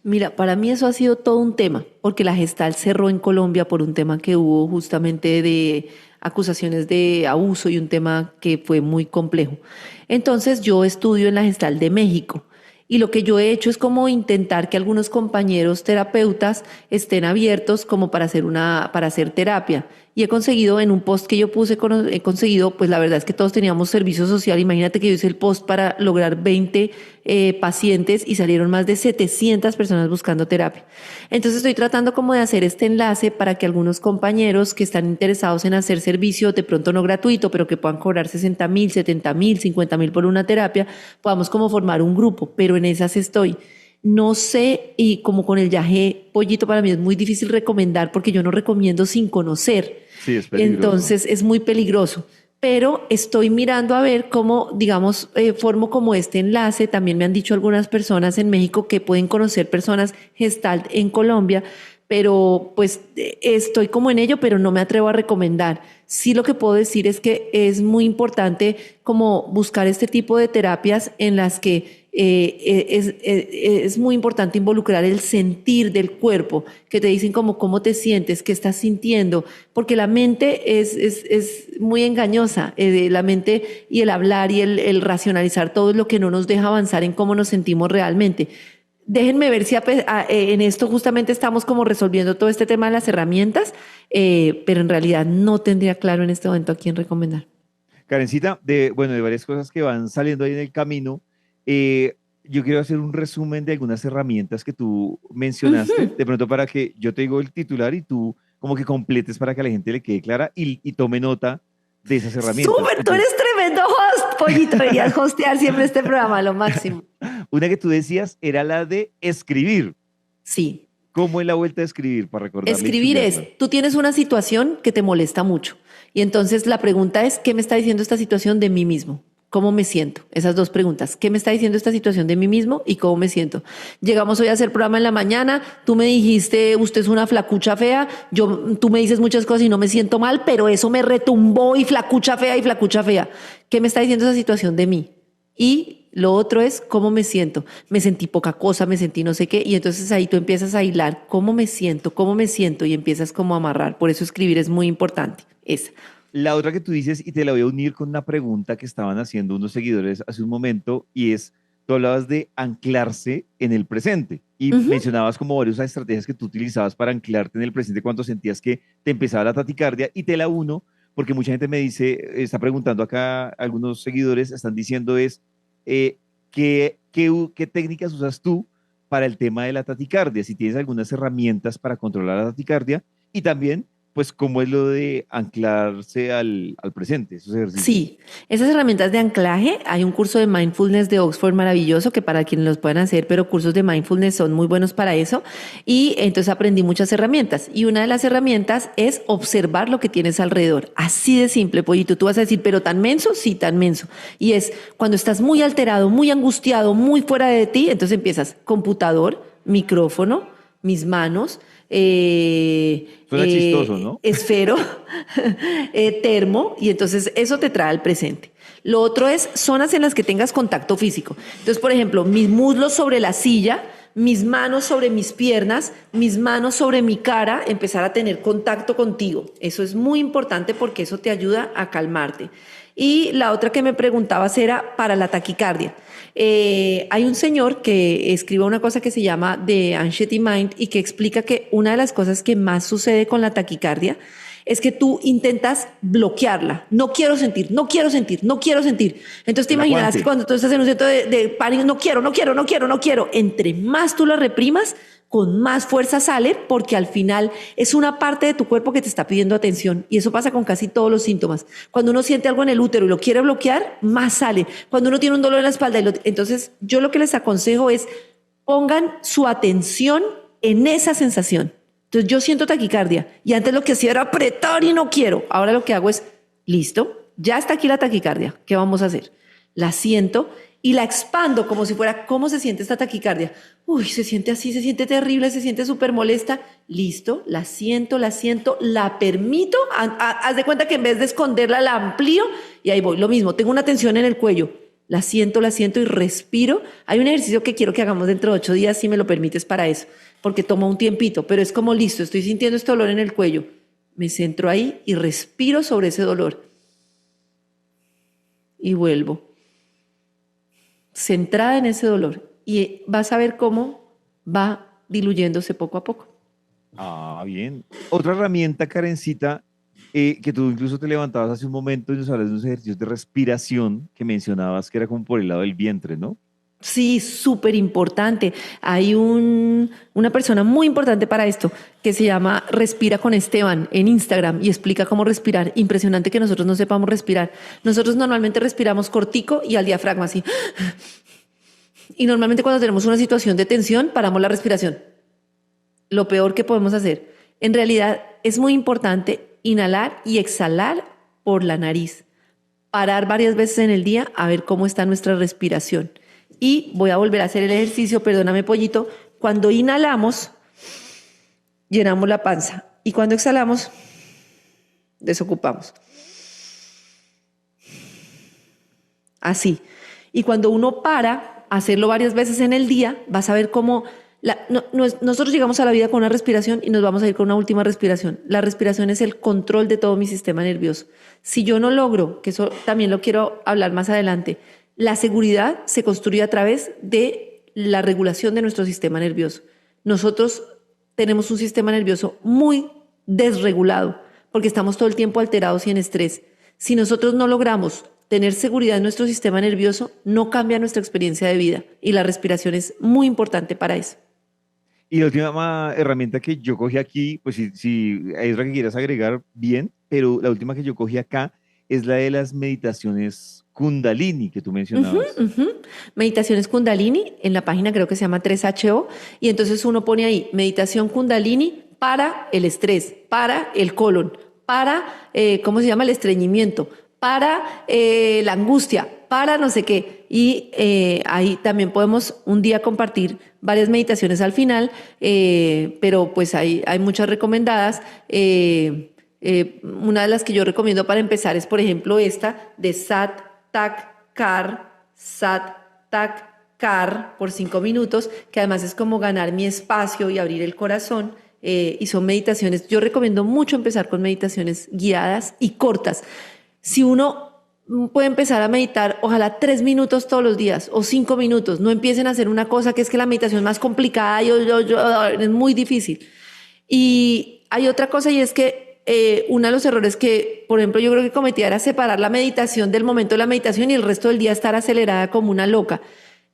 Speaker 2: Mira, para mí eso ha sido todo un tema, porque la Gestal cerró en Colombia por un tema que hubo justamente de acusaciones de abuso y un tema que fue muy complejo. Entonces yo estudio en la Gestal de México y lo que yo he hecho es como intentar que algunos compañeros terapeutas estén abiertos como para hacer terapia. Y he conseguido en un post que yo puse, he conseguido, pues la verdad es que todos teníamos servicio social. Imagínate que yo hice el post para lograr 20 pacientes y salieron más de 700 personas buscando terapia. Entonces estoy tratando como de hacer este enlace para que algunos compañeros que están interesados en hacer servicio, de pronto no gratuito, pero que puedan cobrar 60.000, 70.000, 50.000 por una terapia, podamos como formar un grupo, pero en esas estoy. No sé, y como con el yaje pollito para mí es muy difícil recomendar porque yo no recomiendo sin conocer.
Speaker 1: Sí, es peligroso.
Speaker 2: Entonces es muy peligroso. Pero estoy mirando a ver cómo, digamos, formo como este enlace. También me han dicho algunas personas en México que pueden conocer personas Gestalt en Colombia, pero pues estoy como en ello, pero no me atrevo a recomendar. Sí, lo que puedo decir es que es muy importante como buscar este tipo de terapias en las que es muy importante involucrar el sentir del cuerpo, que te dicen como cómo te sientes, qué estás sintiendo, porque la mente es muy engañosa, la mente y el hablar y el racionalizar todo es lo que no nos deja avanzar en cómo nos sentimos realmente. déjenme ver si en esto justamente estamos como resolviendo todo este tema de las herramientas, pero en realidad no tendría claro en este momento a quién recomendar.
Speaker 1: Karencita, bueno, de varias cosas que van saliendo ahí en el camino, yo quiero hacer un resumen de algunas herramientas que tú mencionaste, de pronto para que yo te digo el titular y tú como que completes para que a la gente le quede clara y tome nota de esas herramientas.
Speaker 2: Súper, tú
Speaker 1: Entonces,
Speaker 2: eres tremendo host, Pollito, deberías hostear siempre este programa, lo máximo.
Speaker 1: una que tú decías era la de escribir.
Speaker 2: Sí.
Speaker 1: ¿Cómo es la vuelta de escribir para recordarla y
Speaker 2: Escribir
Speaker 1: chulearla?
Speaker 2: es, tú tienes una situación que te molesta mucho y entonces la pregunta es, ¿qué me está diciendo esta situación de mí mismo? ¿Cómo me siento? Esas dos preguntas. ¿Qué me está diciendo esta situación de mí mismo y cómo me siento? Llegamos hoy a hacer programa en la mañana, tú me dijiste, usted es una flacucha fea, tú me dices muchas cosas y no me siento mal, pero eso me retumbó y flacucha fea y flacucha fea. ¿Qué me está diciendo esa situación de mí? Y lo otro es cómo me siento. Me sentí poca cosa, me sentí no sé qué. Y entonces ahí tú empiezas a hilar cómo me siento y empiezas como a amarrar. Por eso escribir es muy importante. Esa.
Speaker 1: La otra que tú dices, y te la voy a unir con una pregunta que estaban haciendo unos seguidores hace un momento, y es, tú hablabas de anclarse en el presente y
Speaker 2: Ujú.
Speaker 1: mencionabas como varias estrategias que tú utilizabas para anclarte en el presente cuando sentías que te empezaba la taticardia, y te la uno, porque mucha gente me dice, está preguntando acá, algunos seguidores están diciendo es, ¿qué técnicas usas tú para el tema de la taticardia? Si tienes algunas herramientas para controlar la taticardia, y también pues cómo es lo de anclarse al presente, esos ejercicios.
Speaker 2: Sí, esas herramientas de anclaje, hay un curso de mindfulness de Oxford maravilloso que para quienes los puedan hacer, pero cursos de mindfulness son muy buenos para eso. Y entonces aprendí muchas herramientas. Y una de las herramientas es observar lo que tienes alrededor. Así de simple, Pollito. Tú vas a decir, pero tan menso, sí, tan menso. Y es cuando estás muy alterado, muy angustiado, muy fuera de ti, entonces empiezas computador, micrófono, mis manos,
Speaker 1: Suena chistoso, ¿no?
Speaker 2: esfero, termo, y entonces eso te trae al presente. Lo otro es zonas en las que tengas contacto físico. Entonces, por ejemplo, mis muslos sobre la silla, mis manos sobre mis piernas, mis manos sobre mi cara, empezar a tener contacto contigo. Eso es muy importante porque eso te ayuda a calmarte. Y la otra que me preguntabas era para la taquicardia. Hay un señor que escribe una cosa que se llama The Anxiety Mind y que explica que una de las cosas que más sucede con la taquicardia es que tú intentas bloquearla. No quiero sentir, no quiero sentir, no quiero sentir. Entonces te
Speaker 1: El
Speaker 2: imaginarás que
Speaker 1: aguante.
Speaker 2: cuando tú estás en un centro de pánico, no quiero, no quiero, no quiero, no quiero. Entre más tú la reprimas, con más fuerza sale porque al final es una parte de tu cuerpo que te está pidiendo atención y eso pasa con casi todos los síntomas. Cuando uno siente algo en el útero y lo quiere bloquear, más sale. Cuando uno tiene un dolor en la espalda, entonces yo lo que les aconsejo es pongan su atención en esa sensación. Entonces yo siento taquicardia y antes lo que hacía era apretar y no quiero. Ahora lo que hago es, listo, ya está aquí la taquicardia, ¿qué vamos a hacer? La siento y la expando como si fuera, ¿cómo se siente esta taquicardia? Uy, se siente así, se siente terrible, se siente súper molesta. Listo, la siento, la permito. Haz de cuenta que en vez de esconderla, la amplío y ahí voy. Lo mismo, tengo una tensión en el cuello. La siento y respiro. Hay un ejercicio que quiero que hagamos dentro de 8 días, si me lo permites, para eso, porque toma un tiempito, pero es como listo, estoy sintiendo este dolor en el cuello. Me centro ahí y respiro sobre ese dolor. Y vuelvo centrada en ese dolor y vas a ver cómo va diluyéndose poco a poco.
Speaker 1: Ah, bien. Otra herramienta, Karencita, que tú incluso te levantabas hace un momento y nos hablas de unos ejercicios de respiración que mencionabas que era como por el lado del vientre, ¿no?
Speaker 2: Sí, súper importante. Hay una persona muy importante para esto que se llama Respira con Esteban en Instagram y explica cómo respirar. Impresionante que nosotros no sepamos respirar. Nosotros normalmente respiramos cortico y al diafragma así. Y normalmente cuando tenemos una situación de tensión paramos la respiración. Lo peor que podemos hacer. En realidad es muy importante inhalar y exhalar por la nariz. Parar varias veces en el día a ver cómo está nuestra respiración. Y voy a volver a hacer el ejercicio, perdóname Pollito, cuando inhalamos, llenamos la panza y cuando exhalamos, desocupamos. Así. Y cuando uno para, hacerlo varias veces en el día, vas a ver cómo nosotros llegamos a la vida con una respiración y nos vamos a ir con una última respiración. La respiración es el control de todo mi sistema nervioso. Si yo no logro, que eso también lo quiero hablar más adelante, la seguridad se construye a través de la regulación de nuestro sistema nervioso. Nosotros tenemos un sistema nervioso muy desregulado porque estamos todo el tiempo alterados y en estrés. Si nosotros no logramos tener seguridad en nuestro sistema nervioso, no cambia nuestra experiencia de vida y la respiración es muy importante para eso.
Speaker 1: Y la última herramienta que yo cogí aquí, pues si hay otra que quieras agregar, bien, pero la última que yo cogí acá es la de las meditaciones Kundalini que tú
Speaker 2: Ujú,
Speaker 1: mencionabas.
Speaker 2: ujú. Meditaciones Kundalini, en la página creo que se llama 3HO, y entonces uno pone ahí meditación Kundalini para el estrés, para el colon, para, ¿cómo se llama? El estreñimiento, para la angustia, para no sé qué. Y ahí también podemos un día compartir varias meditaciones al final, pero pues hay muchas recomendadas. Una de las que yo recomiendo para empezar es, por ejemplo, esta de Sat Tak Kar, Sat Tak Kar por 5 minutos, que además es como ganar mi espacio y abrir el corazón. Y son meditaciones. Yo recomiendo mucho empezar con meditaciones guiadas y cortas. Si uno puede empezar a meditar, ojalá 3 minutos todos los días o 5 minutos. No empiecen a hacer una cosa que es que la meditación es más complicada y es muy difícil. Y hay otra cosa y es que uno de los errores que, por ejemplo, yo creo que cometía era separar la meditación del momento de la meditación y el resto del día estar acelerada como una loca.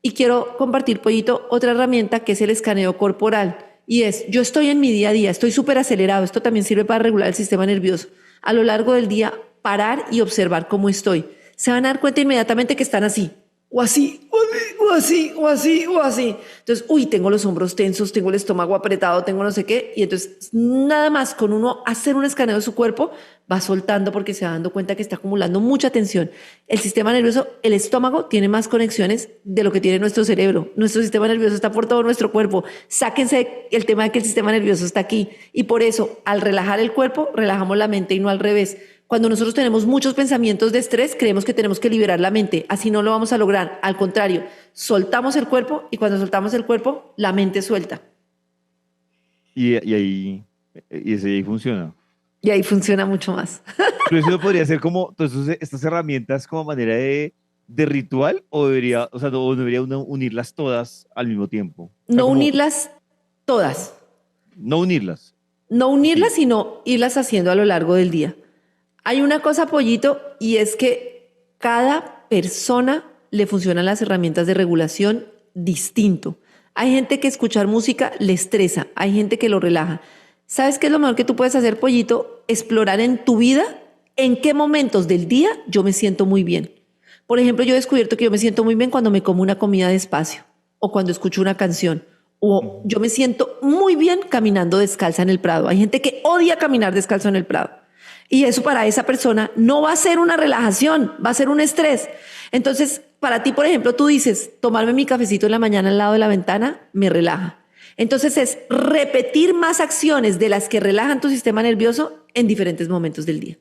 Speaker 2: Y quiero compartir, Pollito, otra herramienta que es el escaneo corporal. Y es, yo estoy en mi día a día, estoy súper acelerado. Esto también sirve para regular el sistema nervioso. A lo largo del día, parar y observar cómo estoy. Se van a dar cuenta inmediatamente que están así, o así, o así, o así, o así, o así. Entonces, uy, tengo los hombros tensos, tengo el estómago apretado, tengo no sé qué. Y entonces, nada más con uno hacer un escaneo de su cuerpo, va soltando porque se va dando cuenta que está acumulando mucha tensión. El sistema nervioso, el estómago, tiene más conexiones de lo que tiene nuestro cerebro. Nuestro sistema nervioso está por todo nuestro cuerpo. Sáquense el tema de que el sistema nervioso está aquí. Y por eso, al relajar el cuerpo, relajamos la mente y no al revés. Cuando nosotros tenemos muchos pensamientos de estrés, creemos que tenemos que liberar la mente. Así no lo vamos a lograr. Al contrario, soltamos el cuerpo y cuando soltamos el cuerpo, la mente suelta.
Speaker 1: Y ahí, y ese ahí funciona.
Speaker 2: Y ahí funciona mucho más.
Speaker 1: Pero eso podría ser como, entonces, estas herramientas como manera de ritual, o debería, o sea, no debería uno unirlas todas al mismo tiempo. O sea,
Speaker 2: No
Speaker 1: como,
Speaker 2: unirlas todas.
Speaker 1: no unirlas.
Speaker 2: No unirlas,
Speaker 1: Sí.
Speaker 2: sino irlas haciendo a lo largo del día. Hay una cosa, Pollito, y es que cada persona le funcionan las herramientas de regulación distinto. Hay gente que escuchar música le estresa, hay gente que lo relaja. ¿Sabes qué es lo mejor que tú puedes hacer, Pollito? Explorar en tu vida en qué momentos del día yo me siento muy bien. Por ejemplo, yo he descubierto que yo me siento muy bien cuando me como una comida despacio o cuando escucho una canción. O
Speaker 1: Ujú.
Speaker 2: yo me siento muy bien caminando descalza en el Prado. Hay gente que odia caminar descalzo en el Prado. Y eso para esa persona no va a ser una relajación, va a ser un estrés. Entonces, para ti, por ejemplo, tú dices, tomarme mi cafecito en la mañana al lado de la ventana me relaja. Entonces es repetir más acciones de las que relajan tu sistema nervioso en diferentes momentos del día.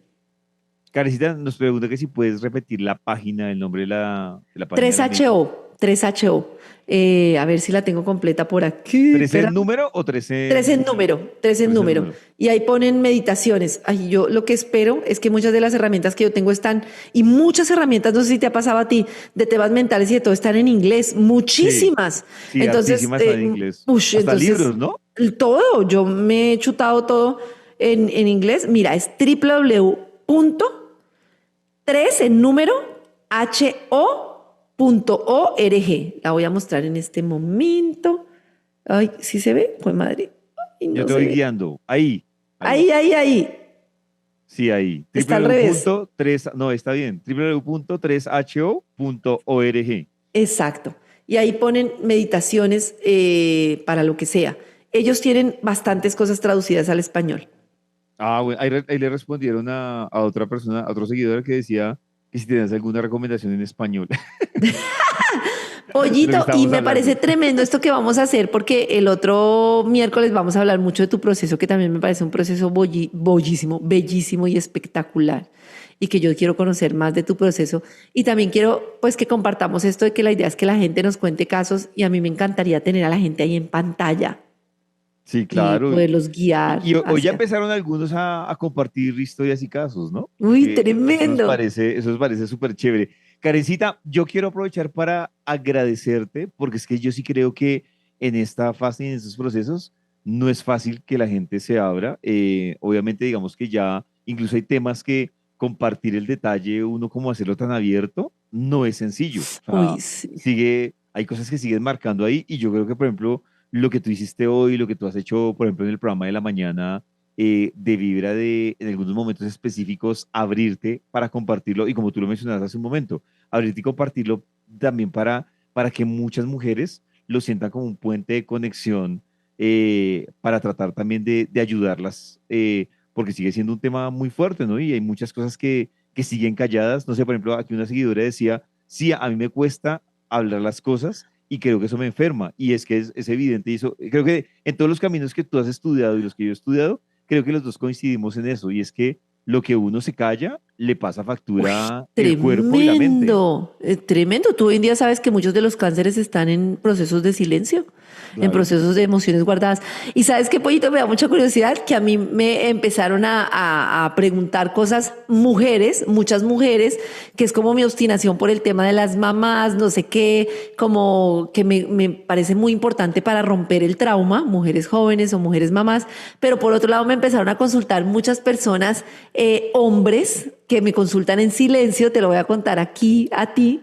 Speaker 1: Carecita nos pregunta que si puedes repetir la página, el nombre de la página de la meditación.
Speaker 2: 3HO, 3HO. A ver si la tengo completa por aquí.
Speaker 1: ¿Tres
Speaker 2: Espera.
Speaker 1: en número o tres
Speaker 2: Tres en
Speaker 1: en,
Speaker 2: número, tres en
Speaker 1: tres en
Speaker 2: número.
Speaker 1: número?
Speaker 2: Y ahí ponen meditaciones. Ay, yo lo que espero es que muchas de las herramientas que yo tengo están, y muchas herramientas, no sé si te ha pasado a ti, de temas mentales y de todo, están en inglés,
Speaker 1: Sí,
Speaker 2: muchísimas.
Speaker 1: sí,
Speaker 2: Entonces,
Speaker 1: hartísimas están en inglés. Hasta
Speaker 2: entonces,
Speaker 1: libros, ¿no?
Speaker 2: todo, yo me he chutado todo en inglés. Mira, es www.3 en número, ho.org. La voy a mostrar en este momento. Ay, ¿sí se ve? Pues madre. Ay,
Speaker 1: Yo
Speaker 2: no
Speaker 1: te
Speaker 2: se
Speaker 1: voy
Speaker 2: ve.
Speaker 1: guiando. Ahí, ahí.
Speaker 2: Ahí, ahí, ahí.
Speaker 1: Sí, ahí.
Speaker 2: Está al revés.
Speaker 1: 3 no, está bien. www.3ho.org.
Speaker 2: Exacto. Y ahí ponen meditaciones para lo que sea. Ellos tienen bastantes cosas traducidas al español.
Speaker 1: Ah, bueno, ahí le respondieron a otra persona, a otro seguidor que decía que si tenías alguna recomendación en español, de lo que
Speaker 2: Pollito, y
Speaker 1: estábamos
Speaker 2: me parece
Speaker 1: hablando.
Speaker 2: tremendo esto que vamos a hacer porque el otro miércoles vamos a hablar mucho de tu proceso, que también me parece un proceso bollísimo, bellísimo y espectacular. Y que yo quiero conocer más de tu proceso. Y también quiero, pues, que compartamos esto de que la idea es que la gente nos cuente casos y a mí me encantaría tener a la gente ahí en pantalla
Speaker 1: Sí,
Speaker 2: y
Speaker 1: claro.
Speaker 2: poderlos guiar
Speaker 1: Y hoy ya
Speaker 2: hacia...
Speaker 1: empezaron algunos a compartir historias y casos, ¿no?
Speaker 2: Uy,
Speaker 1: Que eso
Speaker 2: tremendo.
Speaker 1: nos parece súper chévere. Karencita, yo quiero aprovechar para agradecerte, porque es que yo sí creo que en esta fase y en estos procesos no es fácil que la gente se abra. Obviamente, digamos que ya incluso hay temas que compartir el detalle, uno como hacerlo tan abierto, no es sencillo. O
Speaker 2: Uy,
Speaker 1: sea,
Speaker 2: sí.
Speaker 1: hay cosas que siguen marcando ahí y yo creo que, por ejemplo, lo que tú hiciste hoy, lo que tú has hecho, por ejemplo, en el programa de la mañana, de Vibra, de en algunos momentos específicos abrirte para compartirlo y como tú lo mencionabas hace un momento abrirte y compartirlo también para que muchas mujeres lo sientan como un puente de conexión para tratar también de ayudarlas, porque sigue siendo un tema muy fuerte, ¿no? Y hay muchas cosas que siguen calladas. No sé, por ejemplo, aquí una seguidora decía, sí, a mí me cuesta hablar las cosas y creo que eso me enferma. Y es que es evidente y eso, creo que en todos los caminos que tú has estudiado y los que yo he estudiado, creo que los dos coincidimos en eso, y es que lo que uno se calla le pasa factura el cuerpo y la mente.
Speaker 2: Tremendo, tremendo. Tú hoy en día sabes que muchos de los cánceres están en procesos de silencio, en
Speaker 1: Claro.
Speaker 2: procesos de emociones guardadas. Y sabes qué, Pollito, me da mucha curiosidad que a mí me empezaron a preguntar cosas mujeres, muchas mujeres, que es como mi obstinación por el tema de las mamás, no sé qué, como que me parece muy importante para romper el trauma, mujeres jóvenes o mujeres mamás. Pero por otro lado me empezaron a consultar muchas personas, hombres que me consultan en silencio, te lo voy a contar aquí a ti,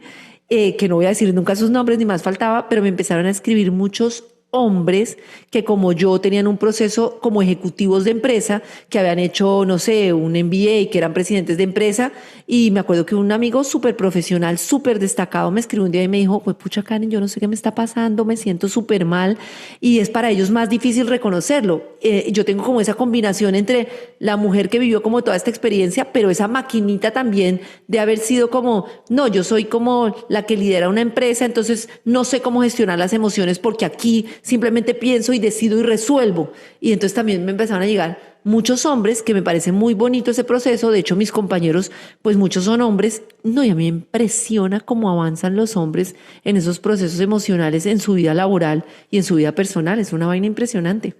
Speaker 2: que no voy a decir nunca sus nombres ni más faltaba, pero me empezaron a escribir muchos hombres que como yo tenían un proceso como ejecutivos de empresa, que habían hecho, no sé, un MBA, que eran presidentes de empresa, y me acuerdo que un amigo súper profesional, súper destacado, me escribió un día y me dijo, pues pucha Karen, yo no sé qué me está pasando, me siento súper mal, y es para ellos más difícil reconocerlo. Yo tengo como esa combinación entre la mujer que vivió como toda esta experiencia, pero esa maquinita también de haber sido como, no, yo soy como la que lidera una empresa, entonces no sé cómo gestionar las emociones porque aquí simplemente pienso y decido y resuelvo. Y entonces también me empezaron a llegar muchos hombres, que me parece muy bonito ese proceso. De hecho, mis compañeros, pues muchos son hombres. No, y a mí me impresiona cómo avanzan los hombres en esos procesos emocionales en su vida laboral y en su vida personal. Es una vaina impresionante.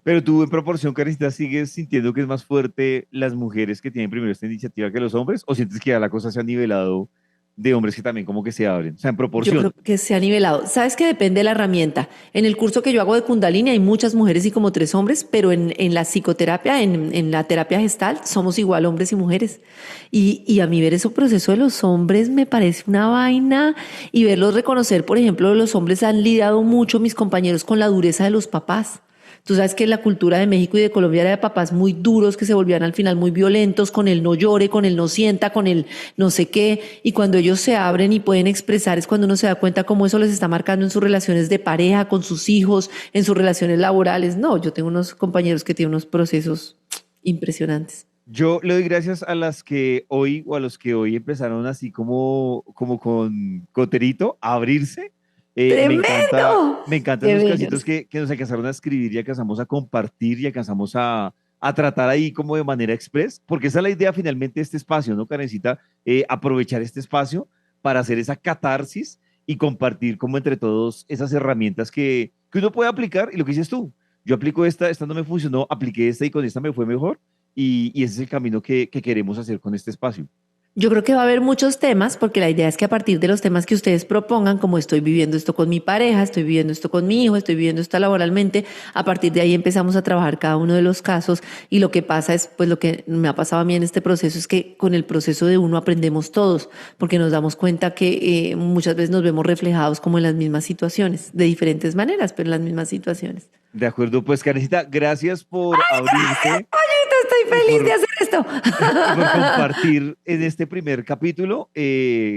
Speaker 1: Pero tú en proporción, Karencita, ¿sigues sintiendo que es más fuerte las mujeres que tienen primero esta iniciativa que los hombres? ¿O sientes que ya la cosa se ha nivelado de hombres que también como que se abren? O sea, en
Speaker 2: Yo creo
Speaker 1: proporción.
Speaker 2: que se ha nivelado. Sabes que depende de la herramienta. En el curso que yo hago de Kundalini hay muchas mujeres y como tres hombres, pero en la psicoterapia, en la terapia gestal, somos igual hombres y mujeres. Y a mí ver ese proceso de los hombres me parece una vaina, y verlos reconocer, por ejemplo, los hombres han lidiado mucho, mis compañeros, con la dureza de los papás. Tú sabes que la cultura de México y de Colombia era de papás muy duros que se volvían al final muy violentos, con el no llore, con el no sienta, con el no sé qué. Y cuando ellos se abren y pueden expresar es cuando uno se da cuenta cómo eso les está marcando en sus relaciones de pareja, con sus hijos, en sus relaciones laborales. No, yo tengo unos compañeros que tienen unos procesos impresionantes.
Speaker 1: Yo le doy gracias a las que hoy o a los que hoy empezaron así como con coterito a abrirse.
Speaker 2: ¡Tremendo!
Speaker 1: Me encantan
Speaker 2: ¡Qué
Speaker 1: esos casitos
Speaker 2: bellos!
Speaker 1: que nos alcanzaron a escribir y alcanzamos a compartir y alcanzamos a tratar ahí como de manera express, porque esa es la idea finalmente de este espacio, ¿no, Karencita? Aprovechar este espacio para hacer esa catarsis y compartir como entre todos esas herramientas que uno puede aplicar. Y lo que dices tú, yo aplico esta no me funcionó, apliqué esta y con esta me fue mejor y ese es el camino que queremos hacer con este espacio.
Speaker 2: Yo creo que va a haber muchos temas, porque la idea es que a partir de los temas que ustedes propongan, como estoy viviendo esto con mi pareja, estoy viviendo esto con mi hijo, estoy viviendo esto laboralmente, a partir de ahí empezamos a trabajar cada uno de los casos. Y lo que pasa es, pues lo que me ha pasado a mí en este proceso es que con el proceso de uno aprendemos todos, porque nos damos cuenta que muchas veces nos vemos reflejados como en las mismas situaciones, de diferentes maneras, pero en las mismas situaciones.
Speaker 1: De acuerdo, pues Karencita, gracias por abrirte
Speaker 2: Estoy
Speaker 1: y
Speaker 2: feliz de
Speaker 1: por
Speaker 2: hacer esto.
Speaker 1: y por compartir en este primer capítulo.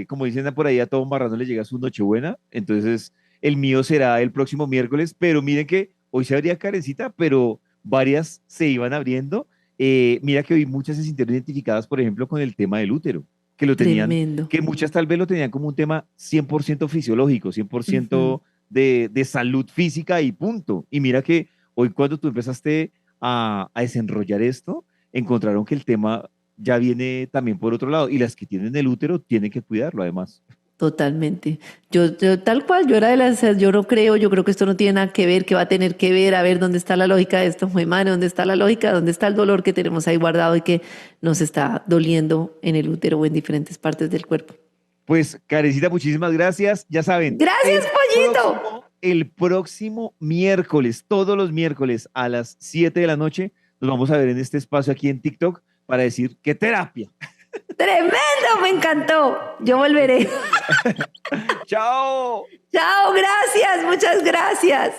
Speaker 1: Como dicen por ahí, a todo marrano le llega su Nochebuena. Entonces, el mío será el próximo miércoles. Pero miren que hoy se abría Karencita, pero varias se iban abriendo. Mira que hoy muchas se sintieron identificadas, por ejemplo, con el tema del útero, que lo tenían,
Speaker 2: Tremendo.
Speaker 1: que muchas tal vez lo tenían como un tema 100% fisiológico, cien por
Speaker 2: Ujú.
Speaker 1: ciento de salud física y punto. Y mira que hoy cuando tú empezaste a desenrollar esto, encontraron que el tema ya viene también por otro lado y las que tienen el útero tienen que cuidarlo además.
Speaker 2: Totalmente. Yo tal cual, yo era de las, yo no creo, yo creo que esto no tiene nada que ver, que va a tener que ver, a ver dónde está la lógica de esto, muy madre, dónde está la lógica, dónde está el dolor que tenemos ahí guardado y que nos está doliendo en el útero o en diferentes partes del cuerpo.
Speaker 1: Pues, Karencita, muchísimas gracias. Ya saben,
Speaker 2: Gracias, Pollito.
Speaker 1: el próximo miércoles, todos los miércoles a las 7 de la noche, nos vamos a ver en este espacio aquí en TikTok para decir qué terapia.
Speaker 2: Tremendo, me encantó. Yo volveré.
Speaker 1: ¡Chao!
Speaker 2: Chao, gracias, muchas gracias.